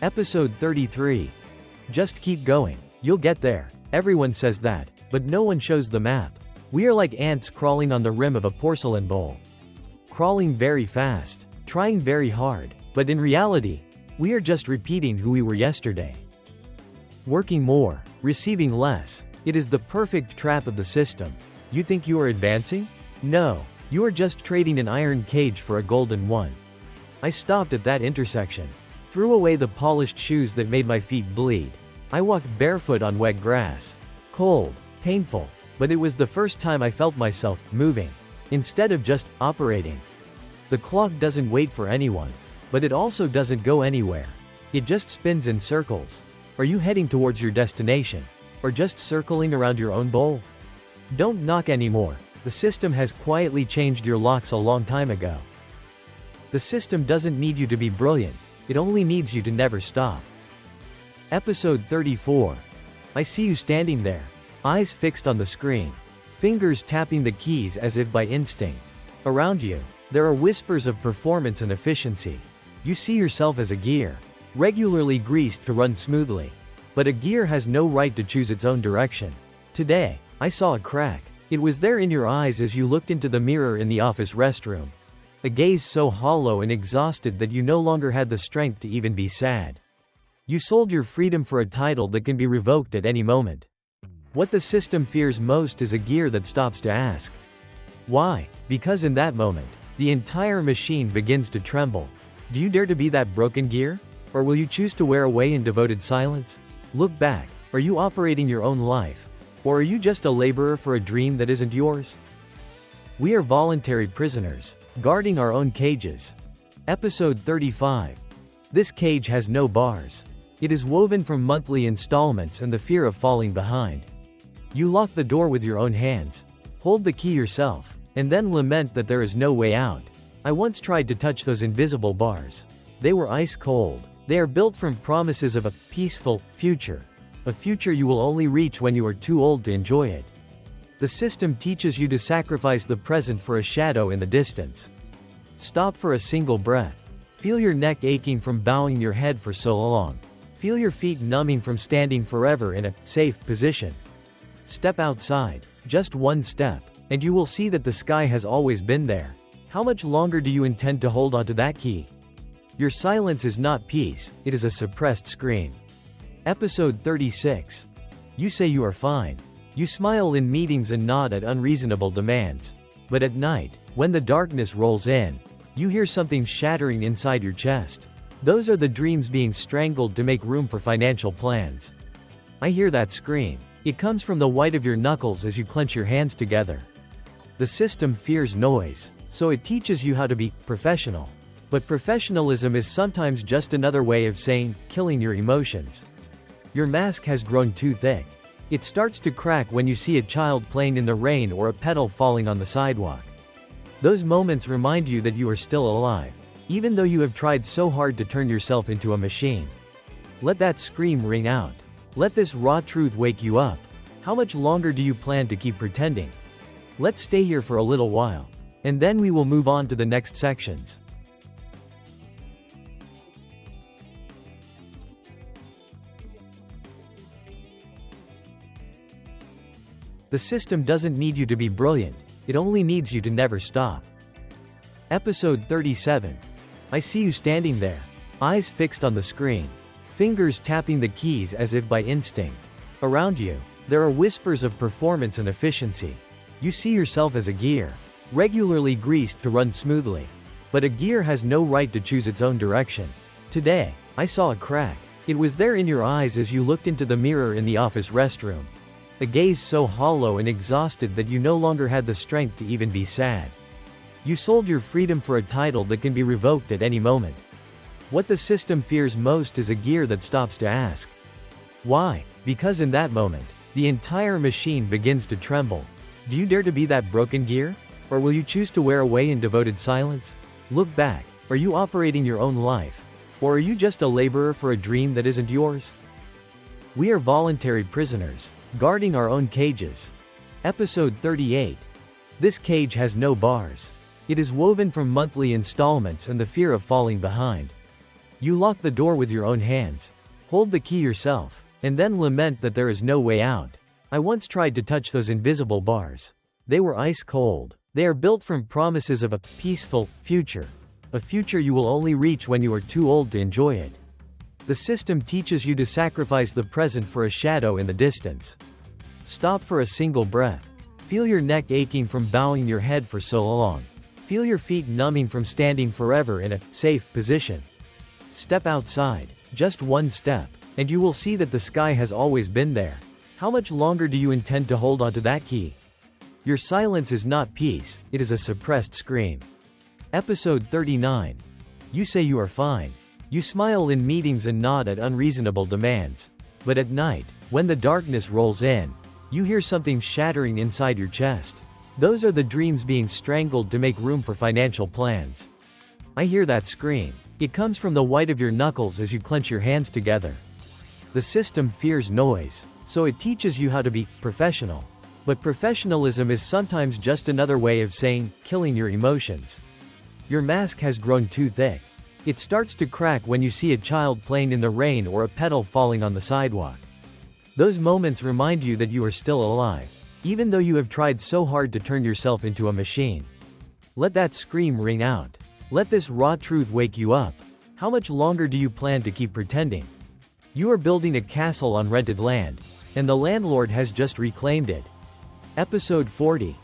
Episode 33. Just keep going. You'll get there. Everyone says that, but no one shows the map. We are like ants crawling on the rim of a porcelain bowl. Crawling very fast, trying very hard, but in reality, we are just repeating who we were yesterday. Working more, receiving less. It is the perfect trap of the system. You think you are advancing? No, you are just trading an iron cage for a golden one. I stopped at that intersection, threw away the polished shoes that made my feet bleed. I walked barefoot on wet grass. Cold, painful, but it was the first time I felt myself moving, instead of just operating. The clock doesn't wait for anyone, but it also doesn't go anywhere. It just spins in circles. Are you heading towards your destination, or just circling around your own bowl? Don't knock anymore. The system has quietly changed your locks a long time ago. The system doesn't need you to be brilliant, it only needs you to never stop. Episode 34. I see you standing there, eyes fixed on the screen, fingers tapping the keys as if by instinct. Around you, there are whispers of performance and efficiency. You see yourself as a gear, regularly greased to run smoothly. But a gear has no right to choose its own direction. Today, I saw a crack. It was there in your eyes as you looked into the mirror in the office restroom. A gaze so hollow and exhausted that you no longer had the strength to even be sad. You sold your freedom for a title that can be revoked at any moment. What the system fears most is a gear that stops to ask why, because in that moment, the entire machine begins to tremble. Do you dare to be that broken gear? Or will you choose to wear away in devoted silence? Look back. Are you operating your own life? Or are you just a laborer for a dream that isn't yours? We are voluntary prisoners, guarding our own cages. Episode 35. This cage has no bars. It is woven from monthly installments and the fear of falling behind. You lock the door with your own hands, hold the key yourself, and then lament that there is no way out. I once tried to touch those invisible bars. They were ice cold. They are built from promises of a peaceful future. A future you will only reach when you are too old to enjoy it. The system teaches you to sacrifice the present for a shadow in the distance. Stop for a single breath. Feel your neck aching from bowing your head for so long. Feel your feet numbing from standing forever in a safe position. Step outside, just one step, and you will see that the sky has always been there. How much longer do you intend to hold onto that key? Your silence is not peace, it is a suppressed scream. Episode 36. You say you are fine. You smile in meetings and nod at unreasonable demands. But at night, when the darkness rolls in, you hear something shattering inside your chest. Those are the dreams being strangled to make room for financial plans. I hear that scream. It comes from the white of your knuckles as you clench your hands together. The system fears noise, so it teaches you how to be professional. But professionalism is sometimes just another way of saying, killing your emotions. Your mask has grown too thick. It starts to crack when you see a child playing in the rain or a petal falling on the sidewalk. Those moments remind you that you are still alive, even though you have tried so hard to turn yourself into a machine. Let that scream ring out. Let this raw truth wake you up. How much longer do you plan to keep pretending? Let's stay here for a little while, and then we will move on to the next sections. The system doesn't need you to be brilliant, it only needs you to never stop. Episode 37. I see you standing there, eyes fixed on the screen, fingers tapping the keys as if by instinct. Around you, there are whispers of performance and efficiency. You see yourself as a gear, regularly greased to run smoothly. But a gear has no right to choose its own direction. Today, I saw a crack. It was there in your eyes as you looked into the mirror in the office restroom. A gaze so hollow and exhausted that you no longer had the strength to even be sad. You sold your freedom for a title that can be revoked at any moment. What the system fears most is a gear that stops to ask why, because in that moment, the entire machine begins to tremble. Do you dare to be that broken gear? Or will you choose to wear away in devoted silence? Look back. Are you operating your own life? Or are you just a laborer for a dream that isn't yours? We are voluntary prisoners, guarding our own cages. Episode 38. This cage has no bars. It is woven from monthly installments and the fear of falling behind. You lock the door with your own hands, hold the key yourself, and then lament that there is no way out. I once tried to touch those invisible bars. They were ice cold. They are built from promises of a peaceful future. A future you will only reach when you are too old to enjoy it. The system teaches you to sacrifice the present for a shadow in the distance. Stop for a single breath. Feel your neck aching from bowing your head for so long. Feel your feet numbing from standing forever in a safe position. Step outside, just one step, and you will see that the sky has always been there. How much longer do you intend to hold onto that key? Your silence is not peace, it is a suppressed scream. Episode 39. You say you are fine. You smile in meetings and nod at unreasonable demands. But at night, when the darkness rolls in, you hear something shattering inside your chest. Those are the dreams being strangled to make room for financial plans. I hear that scream. It comes from the white of your knuckles as you clench your hands together. The system fears noise, so it teaches you how to be professional. But professionalism is sometimes just another way of saying, killing your emotions. Your mask has grown too thick. It starts to crack when you see a child playing in the rain or a petal falling on the sidewalk. Those moments remind you that you are still alive, even though you have tried so hard to turn yourself into a machine. Let that scream ring out. Let this raw truth wake you up. How much longer do you plan to keep pretending? You are building a castle on rented land, and the landlord has just reclaimed it. Episode 40.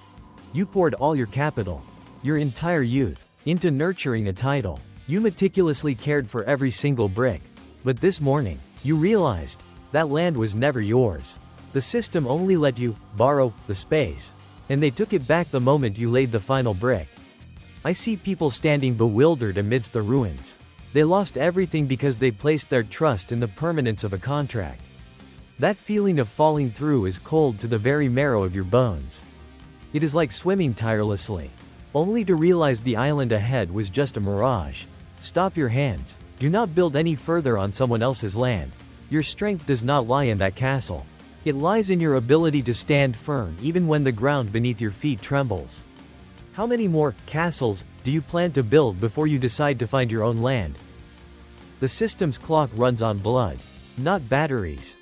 You poured all your capital, your entire youth, into nurturing a title. You meticulously cared for every single brick. But this morning, you realized that land was never yours. The system only let you borrow the space, and they took it back the moment you laid the final brick. I see people standing bewildered amidst the ruins. They lost everything because they placed their trust in the permanence of a contract. That feeling of falling through is cold to the very marrow of your bones. It is like swimming tirelessly, only to realize the island ahead was just a mirage. Stop your hands. Do not build any further on someone else's land. Your strength does not lie in that castle. It lies in your ability to stand firm even when the ground beneath your feet trembles. How many more castles do you plan to build before you decide to find your own land? The system's clock runs on blood, not batteries.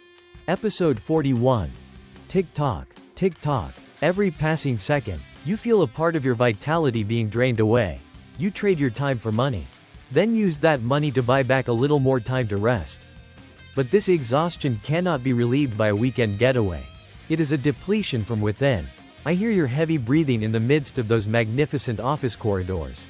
Episode 41. Tick-tock, tick-tock. Every passing second, you feel a part of your vitality being drained away. You trade your time for money. Then use that money to buy back a little more time to rest. But this exhaustion cannot be relieved by a weekend getaway. It is a depletion from within. I hear your heavy breathing in the midst of those magnificent office corridors.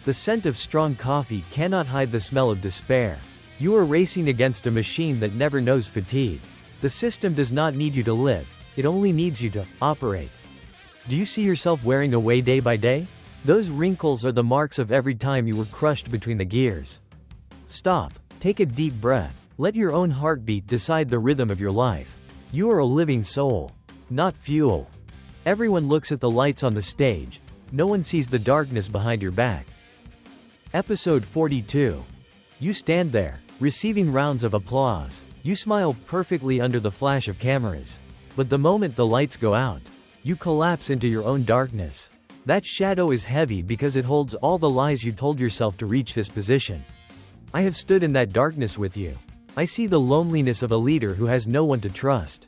The scent of strong coffee cannot hide the smell of despair. You are racing against a machine that never knows fatigue. The system does not need you to live, it only needs you to operate. Do you see yourself wearing away day by day? Those wrinkles are the marks of every time you were crushed between the gears. Stop, take a deep breath, let your own heartbeat decide the rhythm of your life. You are a living soul, not fuel. Everyone looks at the lights on the stage, no one sees the darkness behind your back. Episode 42. You stand there, receiving rounds of applause. You smile perfectly under the flash of cameras. But the moment the lights go out, you collapse into your own darkness. That shadow is heavy because it holds all the lies you told yourself to reach this position. I have stood in that darkness with you. I see the loneliness of a leader who has no one to trust.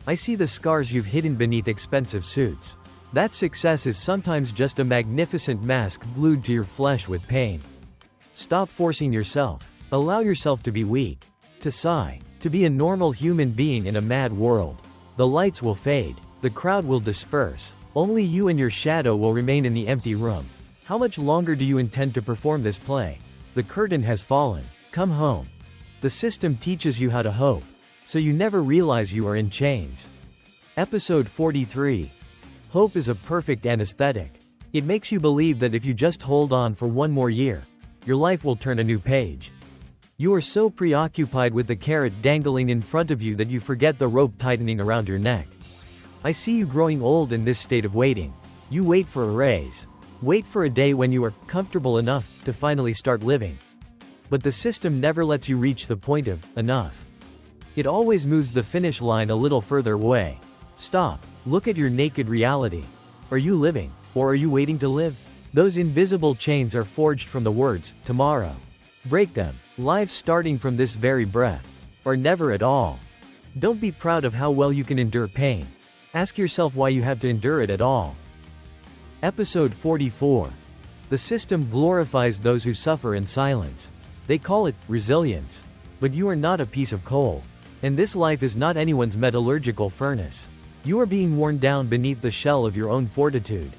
I see the scars you've hidden beneath expensive suits. That success is sometimes just a magnificent mask glued to your flesh with pain. Stop forcing yourself. Allow yourself to be weak, to sigh, to be a normal human being in a mad world. The lights will fade, the crowd will disperse. Only you and your shadow will remain in the empty room. How much longer do you intend to perform this play? The curtain has fallen. Come home. The system teaches you how to hope, so you never realize you are in chains. Episode 43. Hope is a perfect anesthetic. It makes you believe that if you just hold on for one more year, your life will turn a new page. You are so preoccupied with the carrot dangling in front of you that you forget the rope tightening around your neck. I see you growing old in this state of waiting. You wait for a raise. Wait for a day when you are comfortable enough to finally start living. But the system never lets you reach the point of enough. It always moves the finish line a little further away. Stop. Look at your naked reality. Are you living, or are you waiting to live? Those invisible chains are forged from the words, tomorrow. Break them. Lives starting from this very breath. Or never at all. Don't be proud of how well you can endure pain. Ask yourself why you have to endure it at all. Episode 44. The system glorifies those who suffer in silence. They call it resilience. But you are not a piece of coal. And this life is not anyone's metallurgical furnace. You are being worn down beneath the shell of your own fortitude.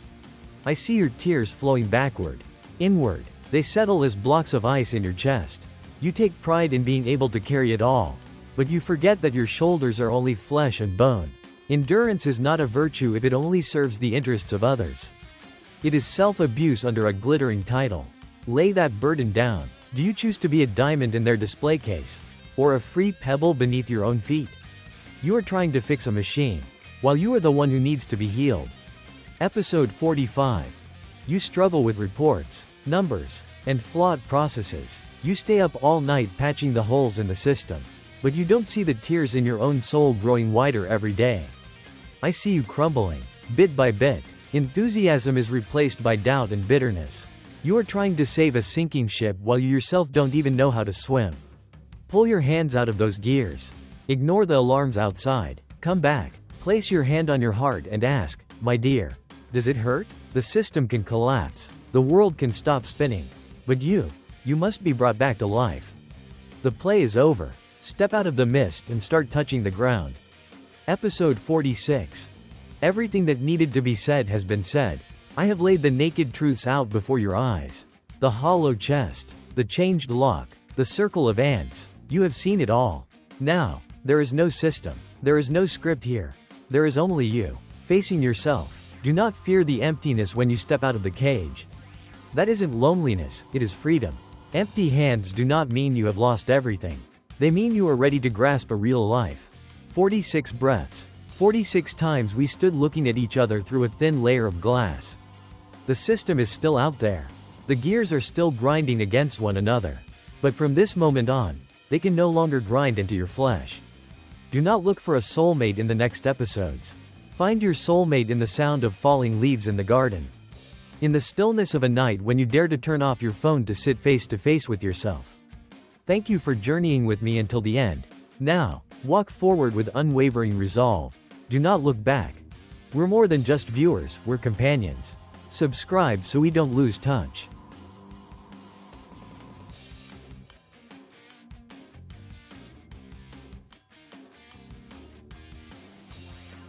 I see your tears flowing backward, inward. They settle as blocks of ice in your chest. You take pride in being able to carry it all. But you forget that your shoulders are only flesh and bone. Endurance is not a virtue if it only serves the interests of others. It is self-abuse under a glittering title. Lay that burden down. Do you choose to be a diamond in their display case? Or a free pebble beneath your own feet? You are trying to fix a machine, while you are the one who needs to be healed. Episode 45. You struggle with reports, numbers, and flawed processes. You stay up all night patching the holes in the system. But you don't see the tears in your own soul growing wider every day. I see you crumbling, bit by bit. Enthusiasm is replaced by doubt and bitterness. You are trying to save a sinking ship while you yourself don't even know how to swim. Pull your hands out of those gears. Ignore the alarms outside. Come back. Place your hand on your heart and ask, my dear, does it hurt? The system can collapse. The world can stop spinning. But you must be brought back to life. The play is over. Step out of the mist and start touching the ground. Episode 46. Everything that needed to be said has been said. I have laid the naked truths out before your eyes. The hollow chest, the changed lock, the circle of ants. You have seen it all. Now, there is no system. There is no script here. There is only you, facing yourself. Do not fear the emptiness when you step out of the cage. That isn't loneliness, it is freedom. Empty hands do not mean you have lost everything. They mean you are ready to grasp a real life. 46 breaths. 46 times we stood looking at each other through a thin layer of glass. The system is still out there. The gears are still grinding against one another. But from this moment on, they can no longer grind into your flesh. Do not look for a soulmate in the next episodes. Find your soulmate in the sound of falling leaves in the garden. In the stillness of a night when you dare to turn off your phone to sit face to face with yourself. Thank you for journeying with me until the end. Now, walk forward with unwavering resolve. Do not look back. We're more than just viewers, we're companions. Subscribe so we don't lose touch.